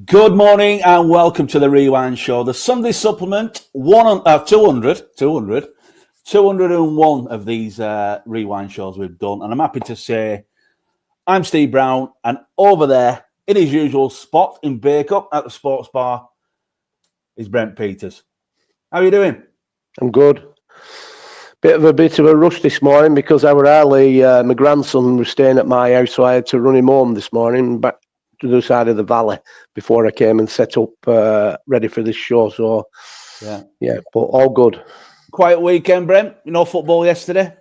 Good morning and welcome to the Rewind Show, the Sunday supplement. 201 of these Rewind shows we've done, and I'm happy to say I'm Steve Brown, and over there in his usual spot in Bake-Up at the Sports Bar is Brent Peters. How are you doing? I'm good. Bit of a rush this morning because our early, my grandson was staying at my house, so I had to run him home this morning back to the side of the valley before I came and set up ready for this show. So yeah, but all good. Quiet weekend, Brent. No football yesterday?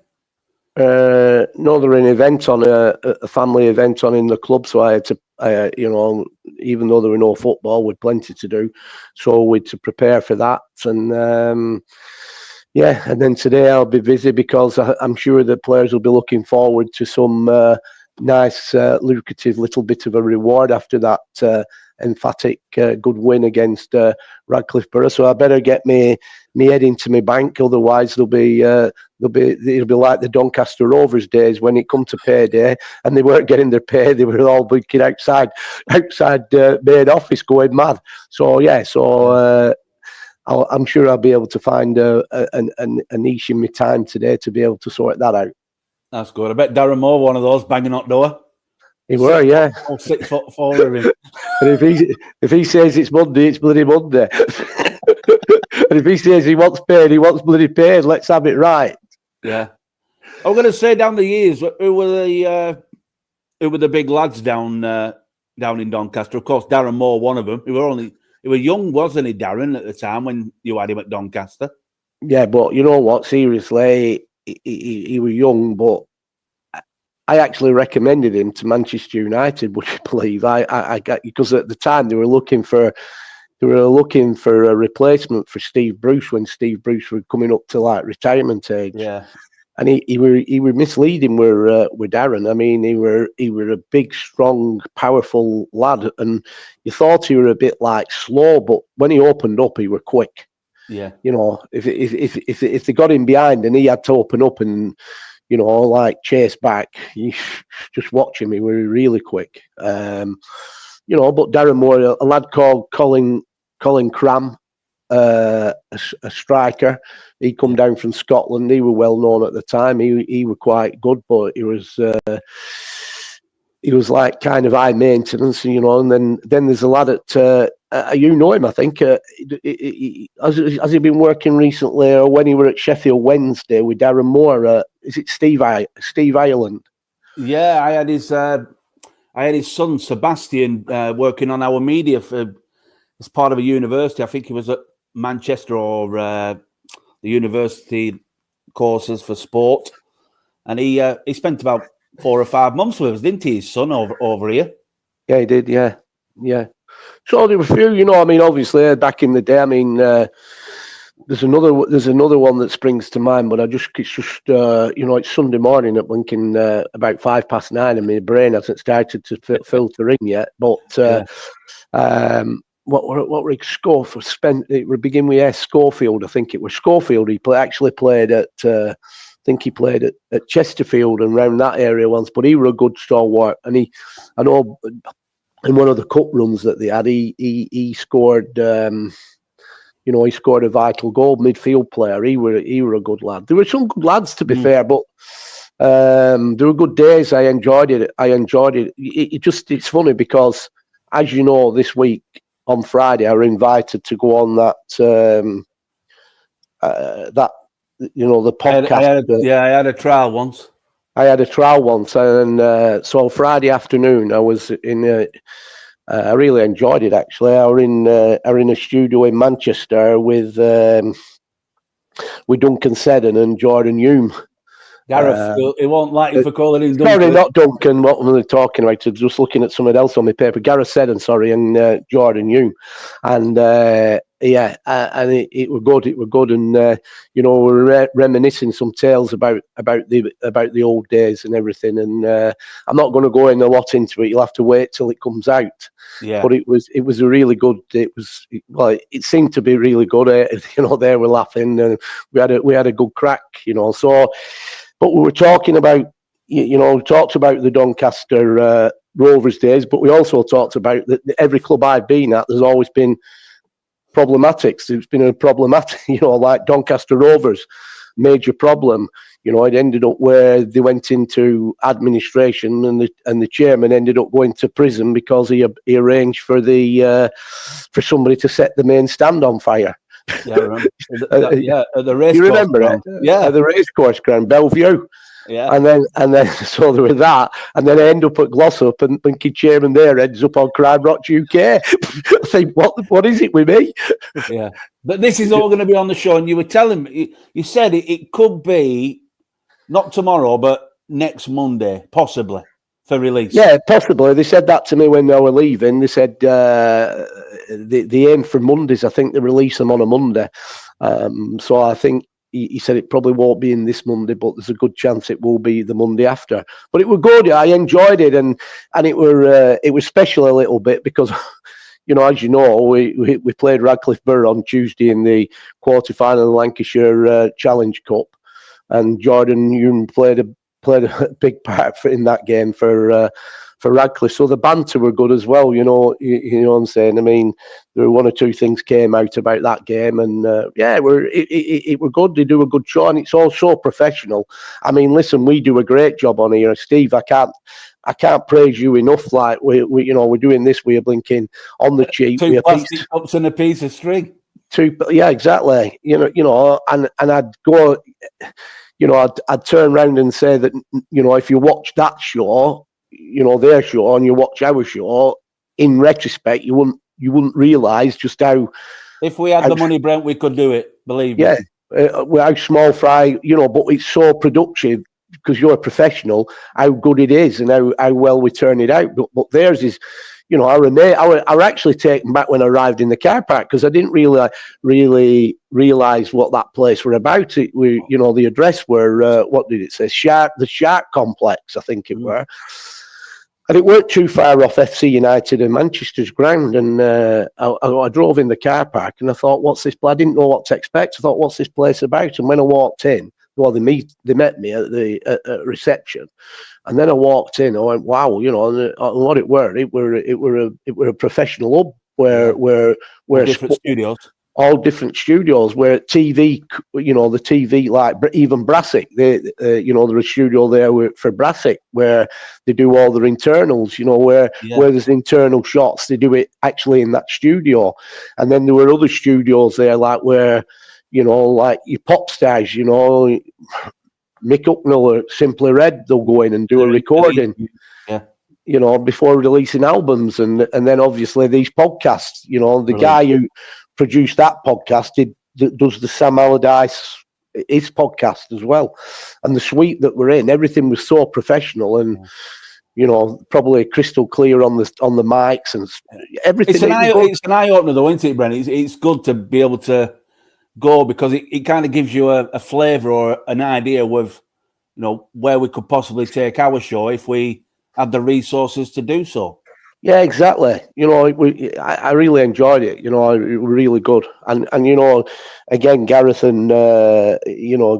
No, there was an event on a family event on in the club, so I had to, even though there were no football, with plenty to do, so we had to prepare for that. And and then today I'll be busy because I'm sure the players will be looking forward to some nice, lucrative little bit of a reward after that emphatic good win against Radcliffe Borough. So I better get me head into my bank, otherwise it'll be like the Doncaster Rovers days when it come to payday and they weren't getting their pay. They were all blinking outside main office going mad. So I'm sure I'll be able to find a niche in my time today to be able to sort that out. That's good. I bet Darren Moore, one of those banging on door. He were, yeah. 6'4" of him. And if he says it's Monday, it's bloody Monday. And if he says he wants paid, he wants bloody paid. Let's have it right. Yeah. I'm going to say down the years, who were the big lads down in Doncaster? Of course, Darren Moore, one of them. He were young, wasn't he, Darren, at the time when you had him at Doncaster? Yeah, but you know what? Seriously, he was young, but I actually recommended him to Manchester United. Would you believe? I got, because at the time they were looking for a replacement for Steve Bruce when Steve Bruce was coming up to like retirement age. Yeah, and he were misleading with Darren. I mean, he were a big, strong, powerful lad, and you thought he were a bit like slow, but when he opened up, he were quick. Yeah, you know, if they got him behind and he had to open up and like chase back, you just watch him. He were really quick. But Darren Moore, a lad called Colin Cram, a striker. He come down from Scotland. He were well known at the time. He were quite good, but he was like kind of high maintenance, And then there's a lad at you know him, I think. Has he been working recently, or when he were at Sheffield Wednesday with Darren Moore? Is it Steve Ireland? Yeah, I had his son Sebastian working on our media as part of a university. I think he was at Manchester or the university courses for sport, and he spent about 4 or 5 months with us, didn't he? His son over here. Yeah, he did. Yeah. So there were a few, I mean, obviously back in the day. I mean, there's another one that springs to mind, but it's just it's Sunday morning at blinking about 9:05, and my brain hasn't started to filter in yet. But what were Schofield? It would begin with Schofield. I think it was Schofield. He actually played at. I think he played at Chesterfield and around that area once, but he was a good stalwart. And I know in one of the cup runs that they had, he scored. He scored a vital goal. Midfield player. He were a good lad. There were some good lads, to be fair, but there were good days. I enjoyed it. It's funny because, as you know, this week on Friday, I were invited to go on that the podcast. I had a trial once. And so Friday afternoon I was in. I really enjoyed it. Actually, I were in a studio in Manchester with Duncan Seddon and Jordan Hume. Gareth, he won't like you for calling him Duncan. Sorry, not Duncan. What am I talking about? I'm just looking at something else on my paper. Gareth Seddon, sorry, and Jordan Hume, and and it were good. It were good, and we're reminiscing some tales about the old days and everything. And I'm not going to go in a lot into it. You'll have to wait till it comes out. Yeah. But it was a really good. It seemed to be really good. They were laughing, and we had a good crack. So. But we were talking about we talked about the Doncaster Rovers days, but we also talked about that every club I've been at, there's always been problematics. There's been a problematic, like Doncaster Rovers, major problem. It ended up where they went into administration, and the chairman ended up going to prison because he arranged for somebody to set the main stand on fire. Yeah, I remember. At the race. You remember ground. it? Yeah, at the racecourse ground, Bellevue. Yeah, and then so there was that, and then I end up at Glossop, and thinking chairman there ends up on Crime Watch UK. I think, what is it with me? Yeah, but this is all going to be on the show, and you were telling me, you said it could be not tomorrow, but next Monday, possibly, for release. Yeah, possibly. They said that to me when they were leaving. They said the aim for Mondays. I think they release them on a Monday. So I think he said it probably won't be in this Monday, but there's a good chance it will be the Monday after. But it was good. I enjoyed it, and it was special a little bit because, as you know, we played Radcliffe Borough on Tuesday in the quarter-final of the Lancashire Challenge Cup, and Jordan Hume played a big part in that game for Radcliffe. So the banter were good as well. You know what I'm saying. I mean, there were one or two things came out about that game, and it were good. They do a good show, and it's all so professional. I mean, listen, we do a great job on here, Steve. I can't praise you enough. Like we're doing this. We're blinking on the cheap. Two plastic cups and a piece of string. Yeah, exactly. And I'd go. I'd turn around and say that, if you watch that show, their show, and you watch our show, in retrospect, you wouldn't realise just how. If we had the money, Brent, we could do it. Believe me. Yeah, how small fry, but it's so productive because you're a professional. How good it is and how well we turn it out. But theirs is. I were actually taken back when I arrived in the car park because I didn't really realise what that place were about. The address were, what did it say? The Shark Complex, I think it were. And it weren't too far off FC United and Manchester's ground. And I drove in the car park and I thought, what's this? I didn't know what to expect. I thought, what's this place about? And when I walked in, they met me at the reception. And then I walked in. I went, "Wow!" And what it were a professional hub where different studios, all different studios. Where TV, the TV, like even Brassic, there's a studio there for Brassic where they do all their internals. Where there's internal shots, they do it actually in that studio. And then there were other studios there, like where like your pop stars, Mick Hucknall or Simply Red, they'll go in and do a recording, before releasing albums, and then obviously these podcasts. The guy who produced that podcast does the Sam Allardyce his podcast as well, and the suite that we're in, everything was so professional and. Probably crystal clear on the mics and everything. It's an eye opener, though, isn't it, Brent? It's good to be able to go because it kind of gives you a flavour or an idea of where we could possibly take our show if we had the resources to do so. Yeah, exactly. I really enjoyed it. It was really good. And again, Gareth and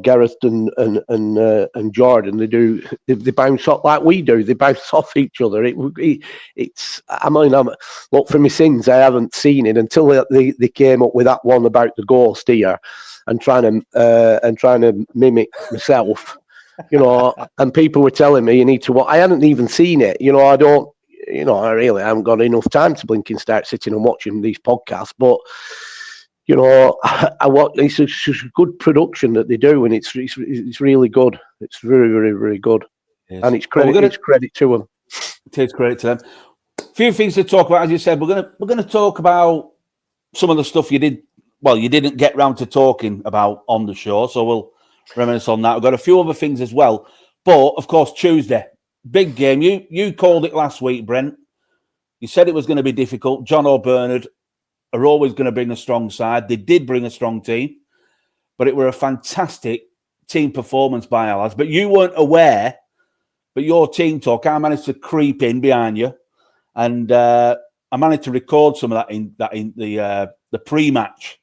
Gareth and Jordan, they bounce off like we do. They bounce off each other. Look, for my sins, I haven't seen it until they came up with that one about the ghost here, and trying to mimic myself. And people were telling me you need to watch. I hadn't even seen it. I don't. I really haven't got enough time to blink and start sitting and watching these podcasts. But it's a good production that they do, and it's really good. It's very, very, very good, and it's credit to them. It is credit to them. A few things to talk about, as you said. We're going to talk about some of the stuff you did. Well, you didn't get round to talking about on the show, so we'll reminisce on that. We've got a few other things as well, but of course Tuesday. Big game. You called it last week, Brent. You said it was going to be difficult. John O'Bernard are always going to bring a strong side. They did bring a strong team, but it were a fantastic team performance by our lads. But you weren't aware, but your team talk, I managed to creep in behind you, and I managed to record some of that in the pre-match,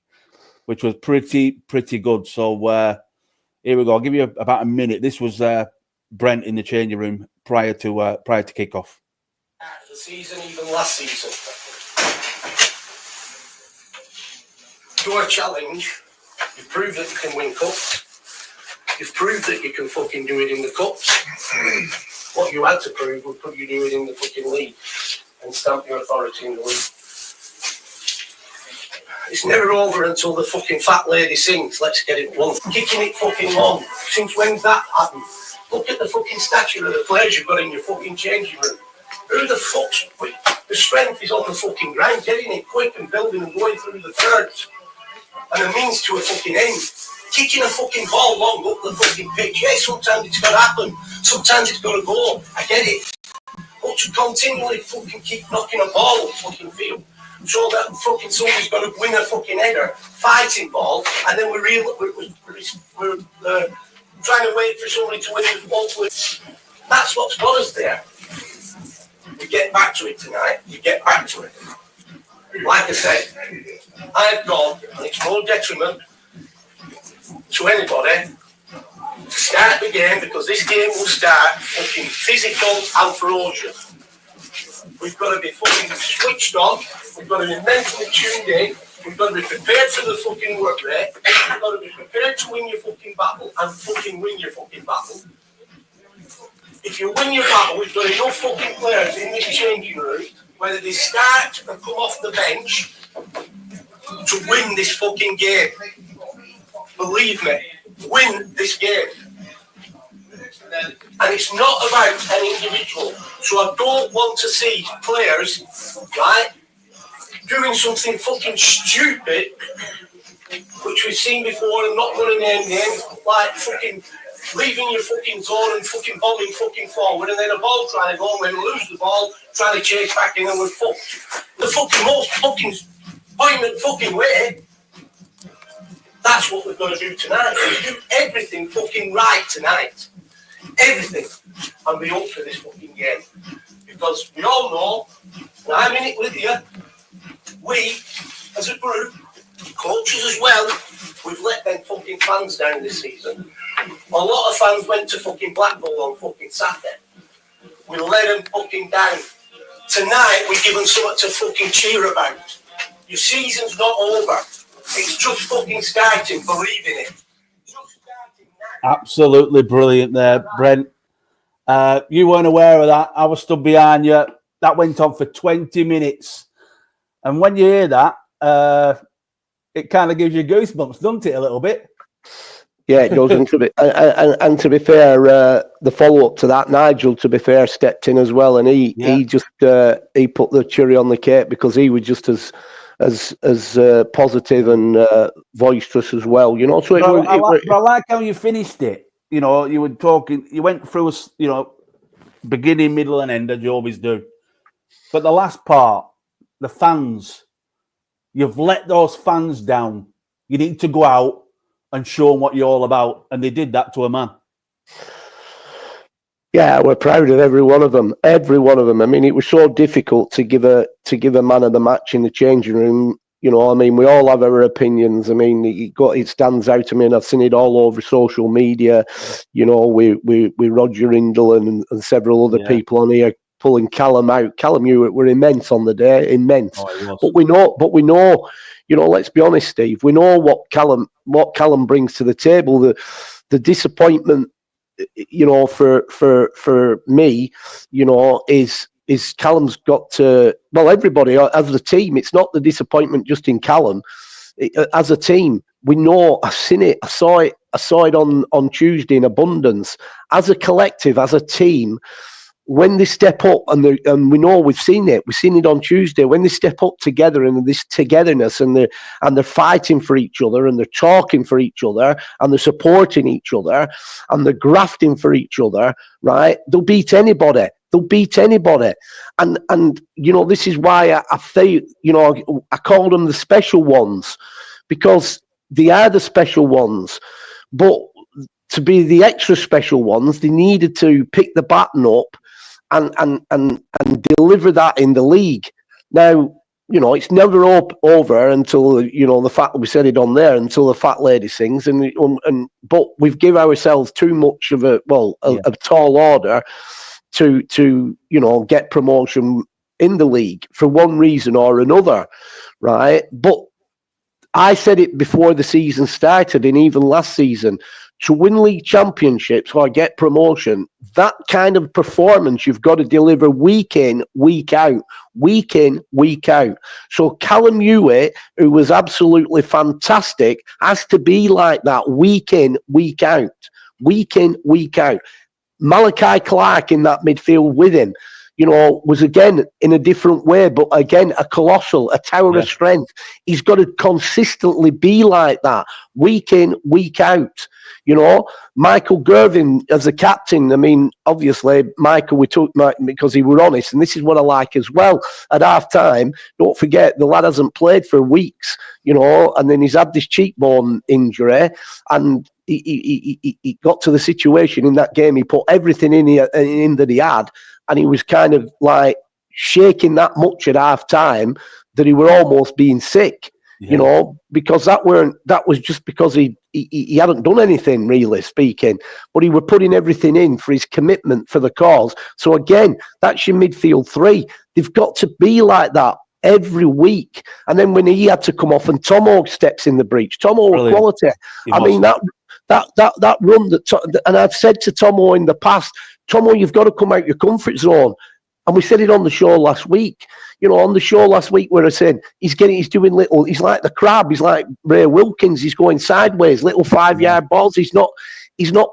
which was pretty good. So here we go. I'll give you about a minute. This was Brent in the changing room prior to kick-off. The season, even last season. Your challenge, you've proved that you can win cups. You've proved that you can fucking do it in the cups. What you had to prove would put you do it in the fucking league and stamp your authority in the league. It's never over until the fucking fat lady sings, let's get it won. Kicking it fucking long. Since when's that happened? Look at the fucking stature of the players you've got in your fucking changing room. Who the fuck's... The strength is on the fucking ground, getting it quick and building and going through the thirds. And a means to a fucking end. Kicking a fucking ball long up the fucking pitch. Yeah, sometimes it's got to happen. Sometimes it's got to go. I get it. But to continually fucking keep knocking a ball up the fucking field, so that fucking somebody's got to win a fucking header, fighting ball, and then we're trying to wait for somebody to win the ball. That's what's got us there. We get back to it tonight. You get back to it. Like I said, I've gone, and it's no detriment to anybody to start the game, because this game will start fucking physical and ferocious. We've got to be fucking switched on. We've got to be mentally tuned in. We've got to be prepared for the fucking work rate. We've got to be prepared to win your fucking battle and fucking win your fucking battle. If you win your battle, we've got enough fucking players in this changing room, whether they start and come off the bench, to win this fucking game. Believe me, win this game. And it's not about an individual. So I don't want to see players, right, doing something fucking stupid, which we've seen before. I'm not going to name names, like fucking leaving your fucking zone and fucking bombing fucking forward, and then a ball trying to go, and we lose the ball, trying to chase back in, and we're fucked. The fucking most fucking poignant fucking way. That's what we've got to do tonight. We do everything fucking right tonight. Everything. And be up for this fucking game. Because we all know, and I'm in it with you, we, as a group, coaches as well, we've let them fucking fans down this season. A lot of fans went to fucking Blackpool on fucking Saturday. We let them fucking down. Tonight, we give them something to fucking cheer about. Your season's not over. It's just fucking starting. Believe in it. Just starting now. Absolutely brilliant there, Brent. You weren't aware of that. I was stood behind you. That went on for 20 minutes. And when you hear that, it kind of gives you goosebumps, doesn't it, a little bit? Yeah, it goes into it. And to be fair, the follow-up to that, Nigel, to be fair, stepped in as well. And he just he put the cherry on the cake, because he was just as positive and boisterous as well, you know. So I like how you finished it. You know, you were talking, you went through, you know, beginning, middle, and end, as you always do. But the last part, the fans, you've let those fans down. You need to go out and show them what you're all about, and they did that to a man. Yeah, we're proud of every one of them. Every one of them. I mean, it was so difficult to give a man of the match in the changing room. You know, I mean, we all have our opinions. I mean, it stands out to me, and I've seen it all over social media. You know, we Roger Indle and several other people on here pulling Callum out. Callum, you were immense on the day, immense. Oh, but we know. You know, let's be honest, Steve. We know what Callum brings to the table. The disappointment, you know, for me, you know, is Callum's got to, well, everybody as a team. It's not the disappointment just in Callum. As a team, we know. I've seen it. I saw it on Tuesday in abundance. As a collective, as a team, when they step up, and we know we've seen it on Tuesday, when they step up together, and this togetherness, and they're fighting for each other, and they're talking for each other, and they're supporting each other, and they're grafting for each other, right? They'll beat anybody. And you know, this is why I think, you know, I call them the special ones, because they are the special ones. But to be the extra special ones, they needed to pick the baton up and deliver that in the league. Now, it's never over until, the fact we said it on there, until the fat lady sings. But we've given ourselves too much of a tall order to get promotion in the league for one reason or another, right? But I said it before the season started, and even last season, to win league championships or get promotion, that kind of performance you've got to deliver week in, week out, week in, week out. So Callum Hewitt, who was absolutely fantastic, has to be like that week in, week out, week in, week out. Malachi Clark in that midfield with him, was again in a different way, but again, a tower of strength. He's got to consistently be like that, week in, week out. Michael Gervin as a captain. I mean, obviously, Michael, we took because he were honest, and this is what I like as well. At half time, don't forget, the lad hasn't played for weeks, and then he's had this cheekbone injury, and he got to the situation in that game. He put everything in that he had, and he was kind of like shaking that much at half time that he were almost being sick. Because that was just because he hadn't done anything, really speaking, but he were putting everything in for his commitment for the cause. So again, that's your midfield three. They've got to be like that every week. And then when he had to come off and Tomo steps in the breach, Tomo quality. I mean, that run and I've said to Tomo in the past, Tomo, you've got to come out your comfort zone. And we said it on the show last week. On the show last week where I said he's doing little, he's like the crab, he's like Ray Wilkins, he's going sideways, little 5-yard balls. He's not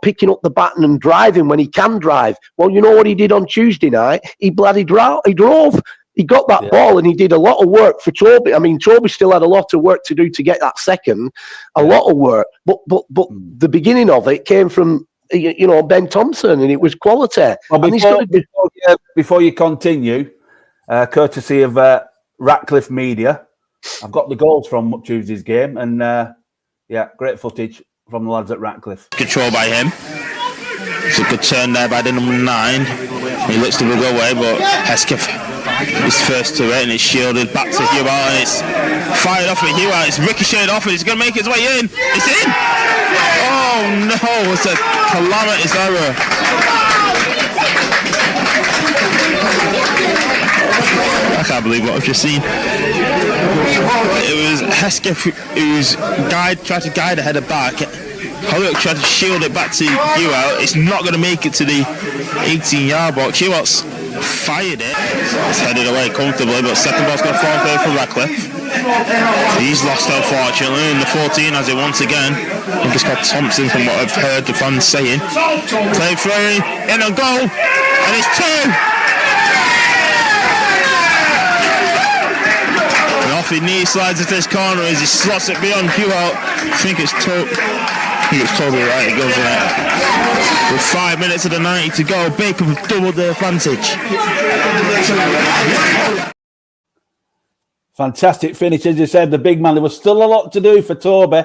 picking up the baton and driving when he can drive. Well, you know what he did on Tuesday night? He bloody drove. He got that ball and he did a lot of work for Toby. I mean, Toby still had a lot of work to do to get that second, a lot of work. But the beginning of it came from, Ben Thompson, and it was quality. Well, before you continue, courtesy of Radcliffe Media, I've got the goals from Tuesday's game, and great footage from the lads at Radcliffe. Control by him. It's a good turn there by the number 9. He looks to go away, but Hesketh is first to it, and it's shielded back to Hewitt, and it's fired off at Hewitt. It's ricocheted off, and it's going to make its way in. It's in! Oh no, it's a calamitous error. I can't believe what I've just seen. It was Hesketh whose tried to guide a header back. Holyoke tried to shield it back to Hewitt. It's not going to make it to the 18-yard box. Hewitt's fired it. It's headed away comfortably, but second ball's going to fall in favour for Radcliffe. He's lost, unfortunately, and the 14 has it once again. I think it's called Thompson from what I've heard the fans saying. Play free, in and goal, and it's 2! And off he knee slides into this corner as he slots it beyond Hewitt. I think it's totally right, it goes in it. With 5 minutes of the 90 to go, Baker with double the advantage. Fantastic finish, as you said, the big man. There was still a lot to do for Toby.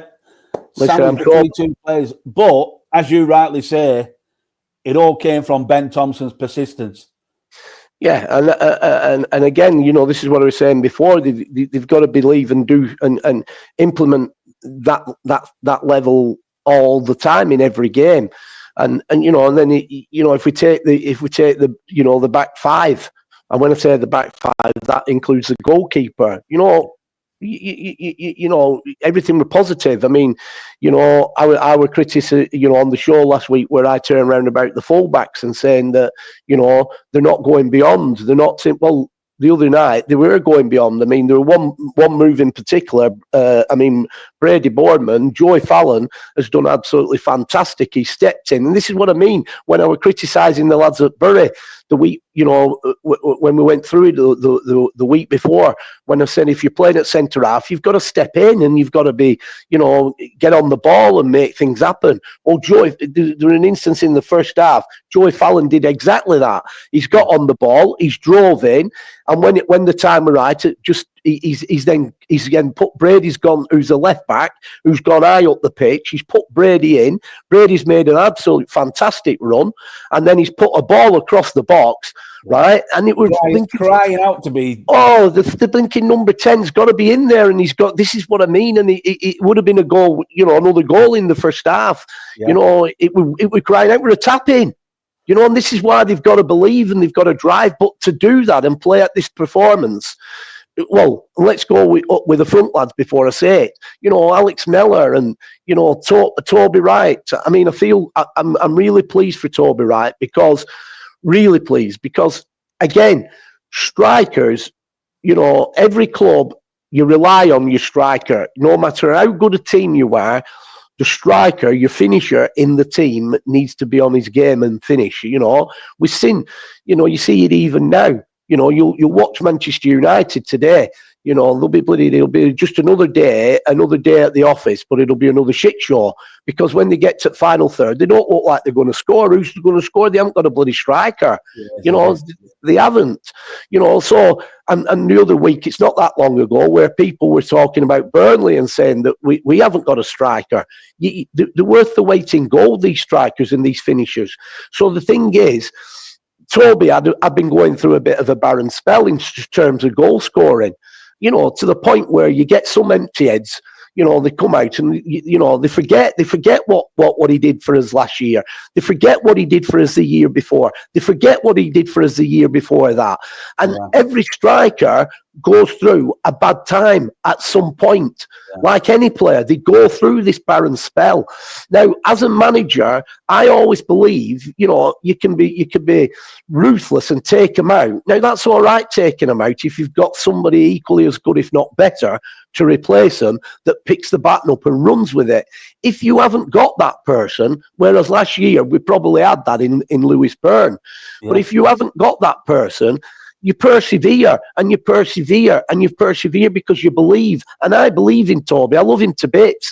Listen, 22 players, but as you rightly say, it all came from Ben Thompson's persistence. Yeah, and again, this is what I was saying before. They've got to believe and do and implement that level all the time in every game, and then if we take the back five, and when I say the back five, that includes the goalkeeper. Everything was positive. I mean, our criticism, on the show last week where I turned around about the fullbacks and saying that, they're not going beyond. They're not saying, well, the other night they were going beyond. I mean, there were one move in particular. Brady Boardman, Joey Fallon has done absolutely fantastic. He stepped in, and this is what I mean when I was criticising the lads at Bury the week, when we went through it the week before, when I said if you're playing at centre half, you've got to step in and you've got to be, get on the ball and make things happen. Well, there was an instance in the first half, Joey Fallon did exactly that. He's got on the ball, he's drove in, and when the time arrived, just he's then put Brady's gone, who's a left back, who's gone high up the pitch. He's put Brady in. Brady's made an absolute fantastic run, and then he's put a ball across the box, right? And it was crying out to be. Oh, the blinking number 10's got to be in there, and he's got. This is what I mean, and it would have been a goal, another goal in the first half. Yeah. It would crying out, we're a tap in. And this is why they've got to believe and they've got to drive. But to do that and play at this performance, well, let's go with the front lads before I say it. Alex Miller and, Toby Wright. I mean, I'm really pleased for Toby Wright because, again, strikers, every club, you rely on your striker. No matter how good a team you are, the striker, your finisher in the team needs to be on his game and finish. We've seen, you see it even now. You'll watch Manchester United today. It'll be just another day at the office, but it'll be another shit show because when they get to the final third, they don't look like they're going to score. Who's going to score? They haven't got a bloody striker. They haven't. So and the other week, it's not that long ago, where people were talking about Burnley and saying that we haven't got a striker. They're worth the weight in gold, these strikers and these finishers. So the thing is, Toby, I've been going through a bit of a barren spell in terms of goal scoring, to the point where you get some empty heads, they come out and, they forget what he did for us last year. They forget what he did for us the year before. They forget what he did for us the year before that. And every striker goes through a bad time at some point. Like any player, they go through this barren spell. Now, as a manager, I always believe, you can be ruthless and take them out. Now, that's all right, taking them out if you've got somebody equally as good, if not better, to replace them that picks the baton up and runs with it. If you haven't got that person, whereas last year we probably had that in Lewis Byrne, but if you haven't got that person, you persevere and you persevere and you persevere because you believe. And I believe in Toby. I love him to bits.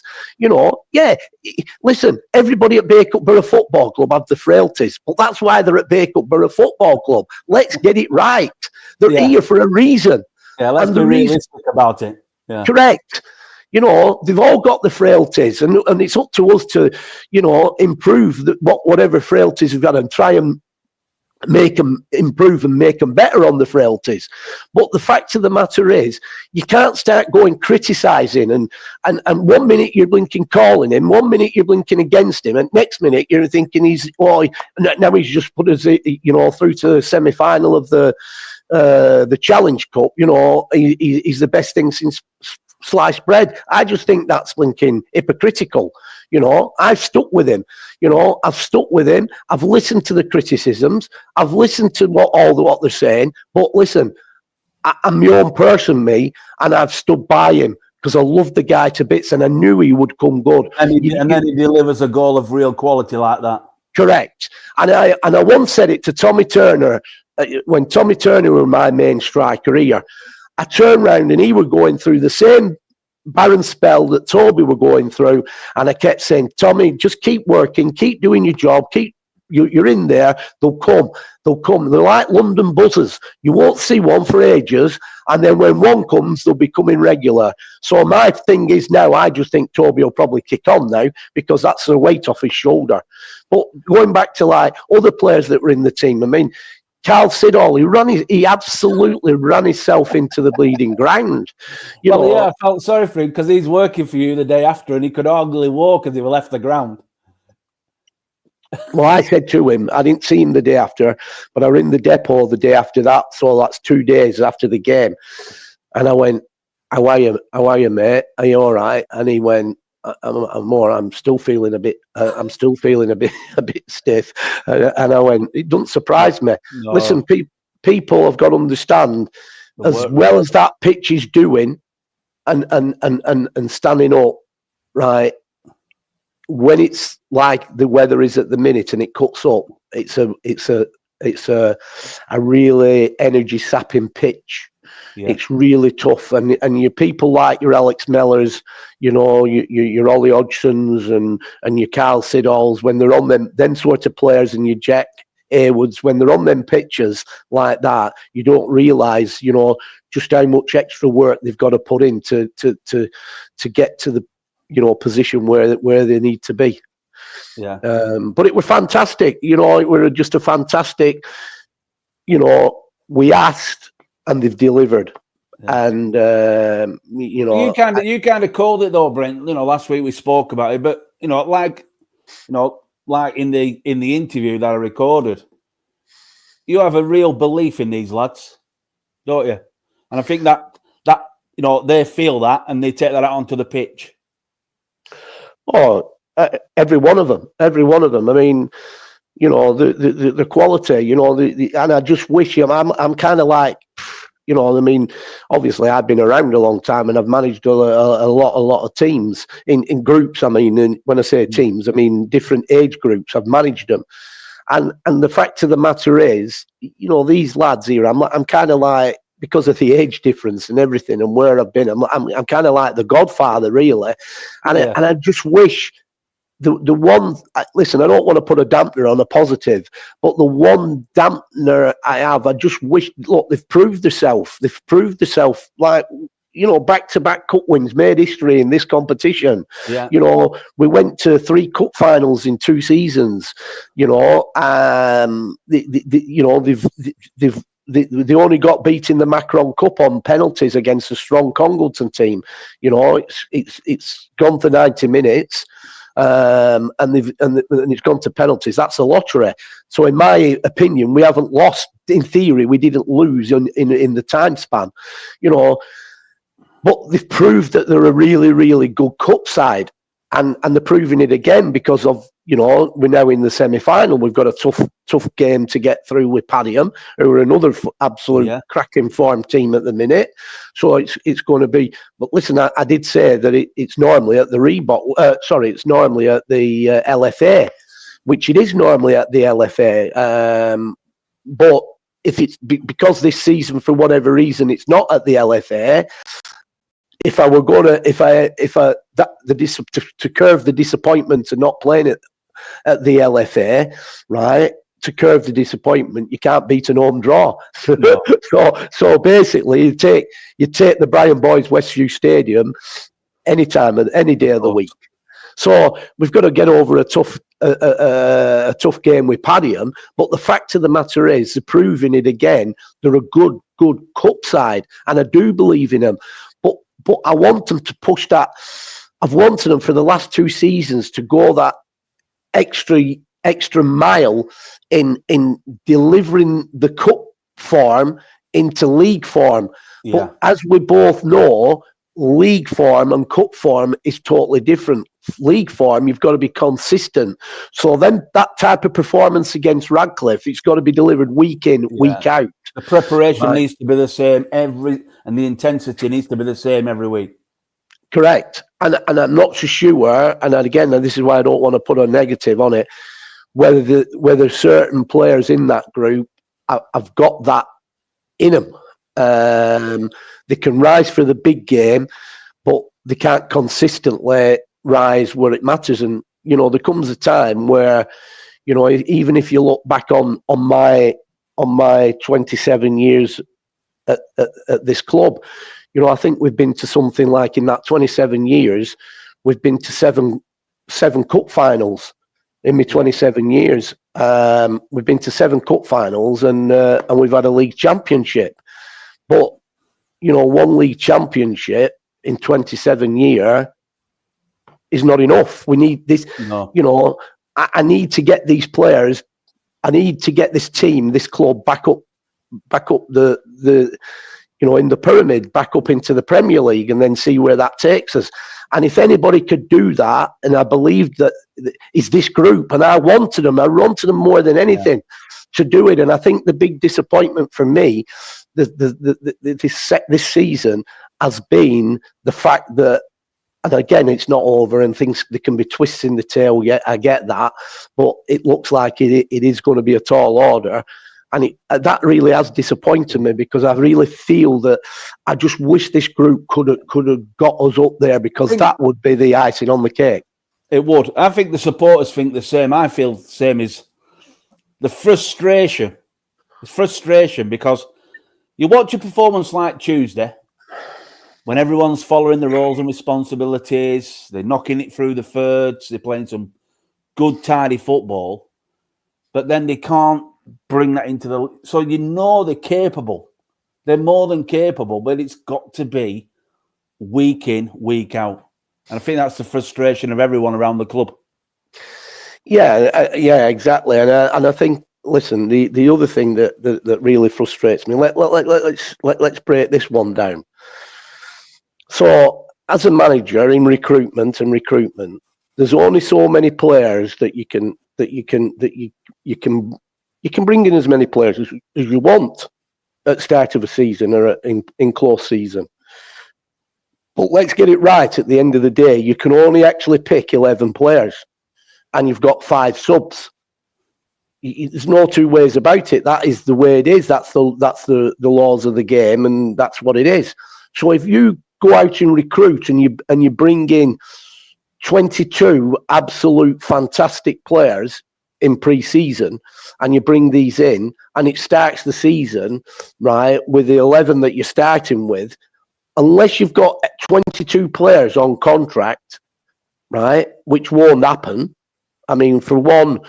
Listen, everybody at Bacup Borough Football Club have the frailties, but that's why they're at Bacup Borough Football Club. Let's get it right. They're here for a reason. Yeah, let's be realistic about it. Yeah. Correct. They've all got the frailties, and it's up to us to, improve whatever frailties we've got and try and make them improve and make them better on the frailties. But the fact of the matter is, you can't start going criticising and 1 minute you're blinking calling him, 1 minute you're blinking against him, and next minute you're thinking now he's just put us through to the semi-final of the Challenge Cup. He's the best thing since sliced bread. I just think that's blinking hypocritical. I've stuck with him. I've listened to the criticisms. I've listened to what they're saying. But listen, I'm my own person, and I've stood by him because I love the guy to bits, and I knew he would come good. And then he delivers a goal of real quality like that. Correct. And I once said it to Tommy Turner when Tommy Turner was my main striker here. I turned round and he was going through the same barren spell that Toby were going through, and I kept saying, Tommy, just keep working, keep doing your job, you're in there, they'll come. They're like London buses. You won't see one for ages, and then when one comes, they'll be coming regular. So my thing is now, I just think Toby will probably kick on now because that's the weight off his shoulder. But going back to like other players that were in the team, I mean, Carl Siddall, he absolutely ran himself into the bleeding ground. I felt sorry for him because he's working for you the day after and he could hardly walk as he left the ground. Well, I said to him, I didn't see him the day after, but I was in the depot the day after that, so that's 2 days after the game. And I went, how are you, mate? Are you all right? And he went, I'm still feeling a bit stiff. And I went, it doesn't surprise me. No. Listen, people have got to understand, as well as that pitch is doing and standing up, right? When it's like the weather is at the minute and it cuts up, it's a really energy sapping pitch. Yeah. It's really tough, and your people like your Alex Mellors, your Ollie Hodgsons and your Carl Siddalls, when they're on them sort of players, and your Jack Haywards, when they're on them pictures like that, you don't realise, you know, just how much extra work they've got to put in to get to the, you know, position where they need to be. Yeah. But it was fantastic, you know. It was just a fantastic, you know. We asked and they've delivered, and you know, you kind of called it though, Brent. You know, last week we spoke about it, but you know, like in the interview that I recorded, you have a real belief in these lads, don't you? And I think that you know, they feel that and they take that out onto the pitch. Oh, every one of them. I mean, you know, the quality, you know, and I just wish I'm kind of like, you know, I mean, obviously I've been around a long time and I've managed a lot of teams in groups. I mean, and when I say teams, I mean different age groups. I've managed them, and the fact of the matter is, you know, these lads here, I'm kind of like, because of the age difference and everything and where I've been, I'm kind of like the godfather, really, and I just wish. The one, listen, I don't want to put a dampener on a positive, but the one dampener I have, I just wish, look, they've proved themselves, like, you know, back-to-back cup wins, made history in this competition. Yeah. You know, we went to 3 cup finals in 2 seasons, you know, you know, they only got beat in the Macron Cup on penalties against a strong Congleton team. You know, it's gone for 90 minutes. And it's gone to penalties. That's a lottery. So, in my opinion, we haven't lost. In theory, we didn't lose in the time span, you know. But they've proved that they're a really, really good cup side, and they're proving it again because of, you know, we're now in the semi-final. We've got a tough game to get through with Padiham, who are another absolute cracking form team at the minute. So it's going to be. But listen, I did say that it's normally at the it's normally at the LFA, which it is normally at the LFA. But if it's because this season, for whatever reason, it's not at the LFA. If I were going to curb the disappointment of not playing it at the LFA, right? To curb the disappointment, you can't beat an home draw. No. so basically, you take the Brian Boys Westview Stadium any time and any day of the week. So we've got to get over a tough game with Padiham. But the fact of the matter is, they're proving it again. They're a good cup side, and I do believe in them. But I want them to push that. I've wanted them for the last 2 seasons to go that extra mile in delivering the cup form into league form. Yeah. But as we both know, league form and cup form is totally different. League form, you've got to be consistent. So then that type of performance against Radcliffe, it's got to be delivered week in, week out. The preparation needs to be the same and the intensity needs to be the same every week. Correct. And I'm not so sure, and again, this is why I don't want to put a negative on it, whether certain players in that group have got that in them. They can rise for the big game, but they can't consistently rise where it matters. And, you know, there comes a time where, you know, even if you look back on my 27 years at this club, you know, I think we've been to something like, in that 27 years, we've been to seven cup finals in my 27 years. We've been to 7 cup finals and we've had a league championship. But, you know, 1 league championship in 27 years is not enough. We need this, you know, I need to get these players, I need to get this team, this club back up the you know, in the pyramid, back up into the Premier League, and then see where that takes us. And if anybody could do that, and I believed that is this group, and I wanted them more than anything to do it. And I think the big disappointment for me, this season, has been the fact that, and again, it's not over, and things, there can be twists in the tail. Yeah, I get that, but it looks like it is going to be a tall order. And that really has disappointed me, because I really feel that I just wish this group could have got us up there, because that would be the icing on the cake. It would. I think the supporters think the same. I feel the same as the frustration. It's frustration because you watch a performance like Tuesday when everyone's following the roles and responsibilities, they're knocking it through the thirds, they're playing some good, tidy football, but then they can't bring that into the... So you know they're capable. They're more than capable, but it's got to be week in, week out. And I think that's the frustration of everyone around the club. Yeah, exactly. And I think, listen, the other thing that really frustrates me, let's break this one down. So, as a manager in recruitment, there's only so many players that you can bring in as many players as you want at the start of a season or in close season. But let's get it right. At the end of the day, you can only actually pick 11 players, and you've got 5 subs. There's no two ways about it. That is the way it is. That's the laws of the game, and that's what it is. So if you go out and recruit and you bring in 22 absolute fantastic players in pre-season, and you bring these in, and it starts the season right with the 11 that you're starting with, unless you've got 22 players on contract, right, which won't happen. I mean, for one,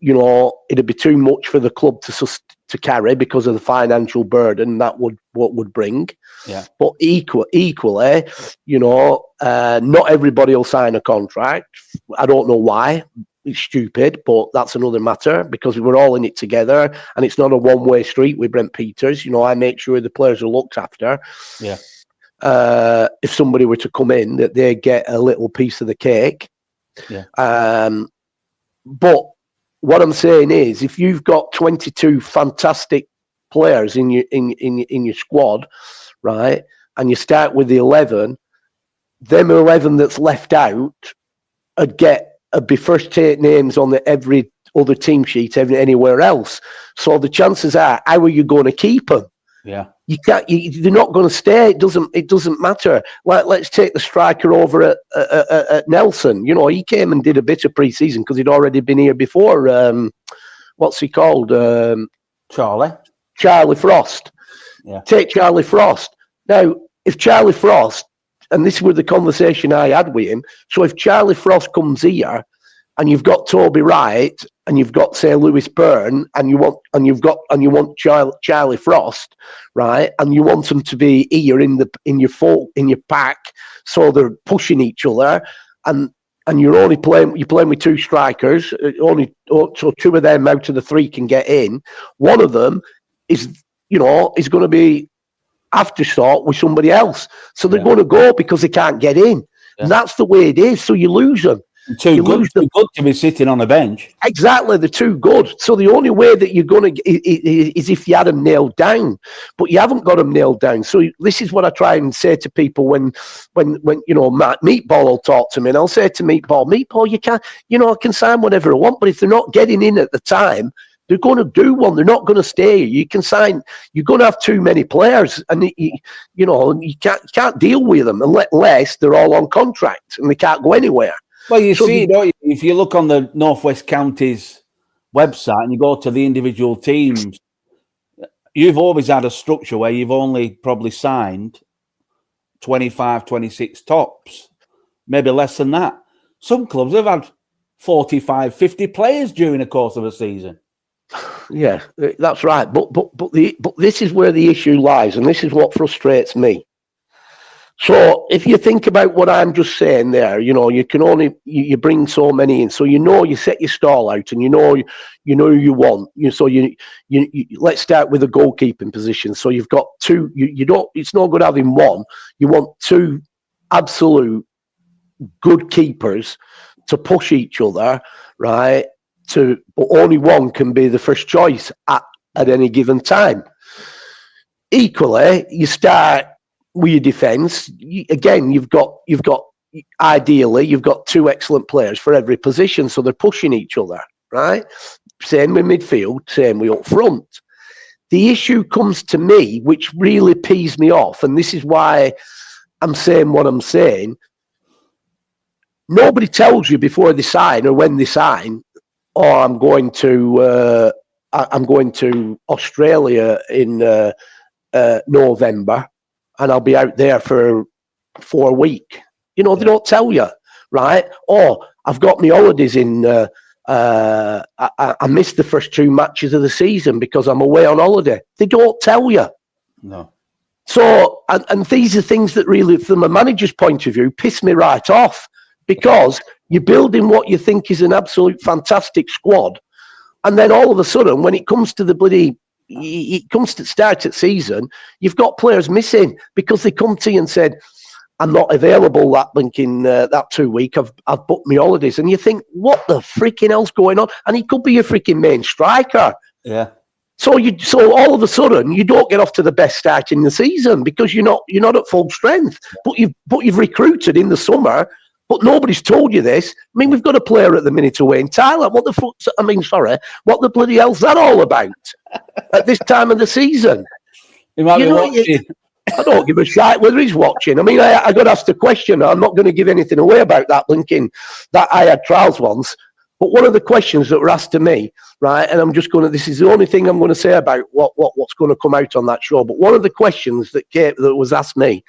it'd be too much for the club to carry because of the financial burden that would bring. Yeah. But equally, not everybody will sign a contract. I don't know why. It's stupid, but that's another matter because we're all in it together, and it's not a one-way street with Brent Peters. I make sure the players are looked after. Yeah. If somebody were to come in, that they get a little piece of the cake. Yeah. But what I'm saying is, if you've got 22 fantastic players in your squad, right, and you start with the 11, them 11 that's left out would be first take names on every other team sheet anywhere else. So the chances are, how are you going to keep them? Yeah. You can't. They're not going to stay. It doesn't matter. Let's take the striker over at Nelson. He came and did a bit of pre-season because he'd already been here before. What's he called? Charlie Frost. Yeah. Take Charlie Frost. Now, if Charlie Frost, and this was the conversation I had with him. So if Charlie Frost comes here, and you've got Toby Wright, and you've got, say, Lewis Byrne, and you want Charlie Frost, right? And you want them to be here in your pack, so they're pushing each other, and you're playing with 2 strikers. So 2 of them out of the 3 can get in. One of them is going to be afterthought with somebody else, so they're going to go because they can't get in, and that's the way it is. So you lose them. Too good to be sitting on a bench. Exactly, they're too good. So the only way that you're going to is if you had them nailed down, but you haven't got them nailed down. So this is what I try and say to people when Meatball will talk to me, and I'll say to Meatball, you can't, I can sign whatever I want, but if they're not getting in at the time, they're going to do one. They're not going to stay. You can sign. You're going to have too many players, and you can't deal with them unless they're all on contract and they can't go anywhere. Well, if you look on the Northwest Counties website and you go to the individual teams, you've always had a structure where you've only probably signed 25, 26 tops, maybe less than that. Some clubs have had 45, 50 players during the course of a season. Yeah, that's right. But this is where the issue lies, and this is what frustrates me. So if you think about what I'm just saying there, you can only you bring so many in. So you set your stall out, and you know you want. So you let's start with the goalkeeping position. So you've got 2. You don't. It's not good having 1. You want 2 absolute good keepers to push each other, right? But only 1 can be the first choice at any given time. Equally, you start with your defence. Again, you've got ideally you've got 2 excellent players for every position, so they're pushing each other, right? Same with midfield, same with up front. The issue comes to me, which really pees me off, and this is why I'm saying what I'm saying. Nobody tells you before they sign or when they sign or I'm going to Australia in November, and I'll be out there for 4 weeks. They don't tell you, right? Or I've got my holidays in. I missed the first 2 matches of the season because I'm away on holiday. They don't tell you. No. So, and these are things that really, from a manager's point of view, piss me right off, because you're building what you think is an absolute fantastic squad. And then all of a sudden, when it comes to it comes to start of season, you've got players missing because they come to you and said, I'm not available that 2 week. I've booked my holidays. And you think, what the freaking hell's going on? And he could be your freaking main striker. Yeah. So all of a sudden you don't get off to the best start in the season because you're not at full strength. But you've recruited in the summer, but nobody's told you this. I mean, we've got a player at the minute away in Thailand. What the bloody hell's that all about at this time of the season? He might be watching. I don't give a shit whether he's watching. I mean, I got asked a question. I'm not going to give anything away about that linking that I had trials once. But one of the questions that were asked to me, right, and I'm just going to, this is the only thing I'm going to say about what's going to come out on that show. But one of the questions that was asked me,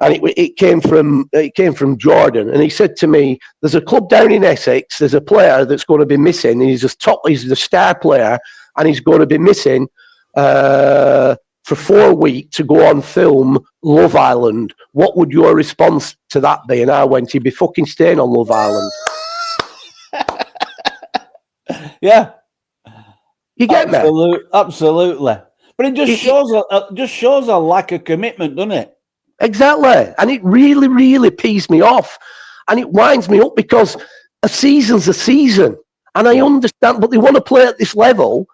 and it came from Jordan, and he said to me, "There's a club down in Essex. There's a player that's going to be missing. He's the star player, and he's going to be missing for 4 weeks to go on film Love Island. What would your response to that be?" And I went, "He'd be fucking staying on Love Island." Yeah, you get me? Absolutely. But it just shows a lack of commitment, doesn't it? Exactly, and it really, really pees me off, and it winds me up because a season's a season, and I understand, but they want to play at this level.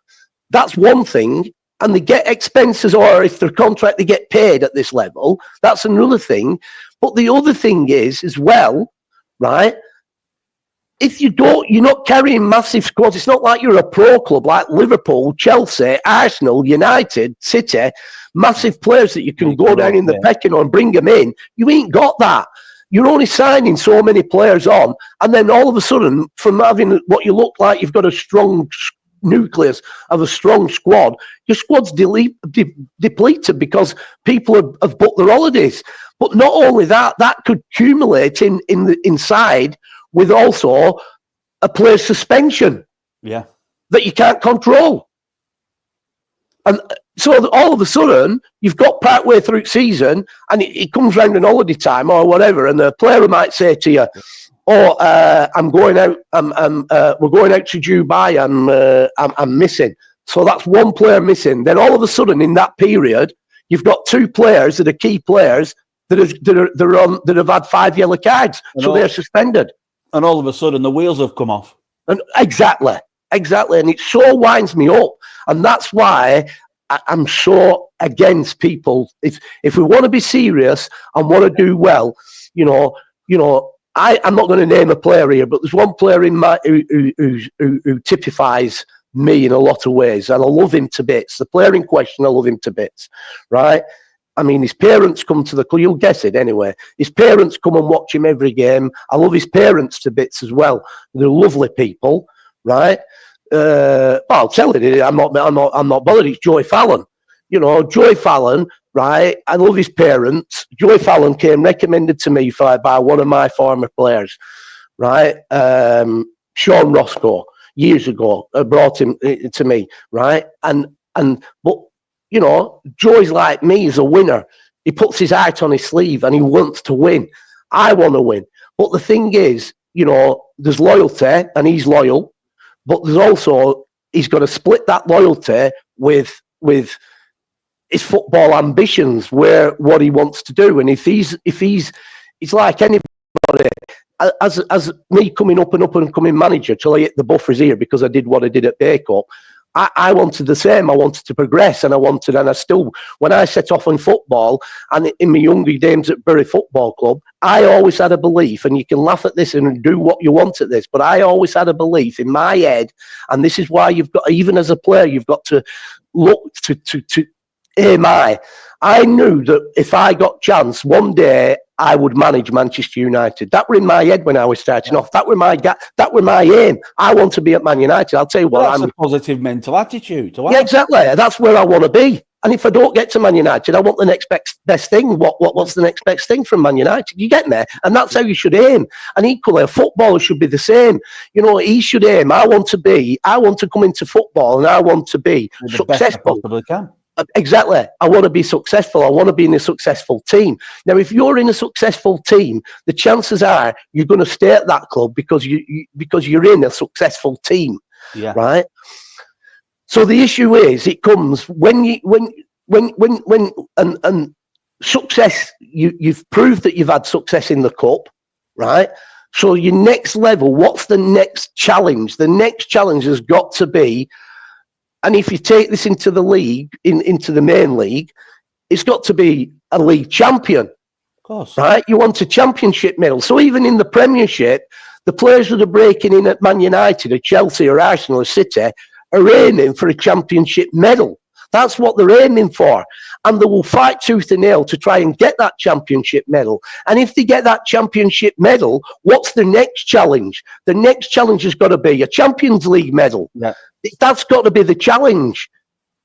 That's one thing, and they get expenses, or if they're contract, they get paid at this level. That's another thing. But the other thing is, as well, right? If you're not carrying massive squads. It's not like you're a pro club like Liverpool, Chelsea, Arsenal, United, City, massive players that you can go down in the pecking order and bring them in. You ain't got that. You're only signing so many players on, and then all of a sudden, from having what you look like, you've got a strong nucleus of a strong squad. Your squad's depleted because people have booked their holidays. But not only that, that could accumulate inside with also a player's suspension. Yeah. That you can't control. And so all of a sudden, you've got partway through season, and it comes round in holiday time or whatever, and the player might say to you, I'm going out. We're going out to Dubai. I'm missing. So that's one player missing. Then all of a sudden, in that period, you've got 2 players that are key players that have had 5 yellow cards, so they're suspended. And all of a sudden, the wheels have come off. And exactly, and it so winds me up, and that's why I'm so against people. If we want to be serious and want to do well, I'm not going to name a player here, but there's one player who typifies me in a lot of ways, and I love him to bits. The player in question, I love him to bits, right? I mean, his parents come to the club. You'll guess it anyway. His parents come and watch him every game. I love his parents to bits as well. They're lovely people, right? I'll tell you, I'm not bothered. It's Joey Fallon. Joey Fallon, right? I love his parents. Joey Fallon came recommended to me by one of my former players, right? Sean Roscoe, years ago, brought him to me, right? But Joey's like me, he's a winner. He puts his heart on his sleeve and he wants to win. I want to win. But the thing is, there's loyalty and he's loyal, but there's also, he's got to split that loyalty with his football ambitions, what he wants to do. And if he's like anybody, as me coming up and coming manager till I hit the buffers here because I did what I did at Baycup, I wanted the same. I wanted to progress, and I still, when I set off on football, and in my younger days at Bury Football Club, I always had a belief, and you can laugh at this and do what you want at this, but I always had a belief in my head, and this is why you've got, even as a player, you've got to look to aim high. I knew that if I got chance, one day I would manage Manchester United. That were in my head when I was starting off. That were my aim. I want to be at Man United. I'll tell you what. That's a positive mental attitude. Yeah, exactly. That's where I want to be. And if I don't get to Man United, I want the next best thing. What's the next best thing from Man United? You get me? And that's how you should aim. And equally, a footballer should be the same. You know, he should aim. I want to come into football and I want to be successful. Possibly can. Exactly. I want to be successful. I want to be in a successful team. Now, if you're in a successful team, the chances are you're going to stay at that club because you're in a successful team. Yeah. Right. So the issue is, it comes when success. You've proved that you've had success in the cup, right? So your next level, what's the next challenge? The next challenge has got to be, and if you take this into the league, into the main league, it's got to be a league champion. Of course. Right? You want a championship medal. So even in the Premiership, the players that are breaking in at Man United or Chelsea or Arsenal or City are aiming for a championship medal. That's what they're aiming for. And they will fight tooth and nail to try and get that championship medal. And if they get that championship medal, what's the next challenge? The next challenge has got to be a Champions League medal. Yeah. That's got to be the challenge.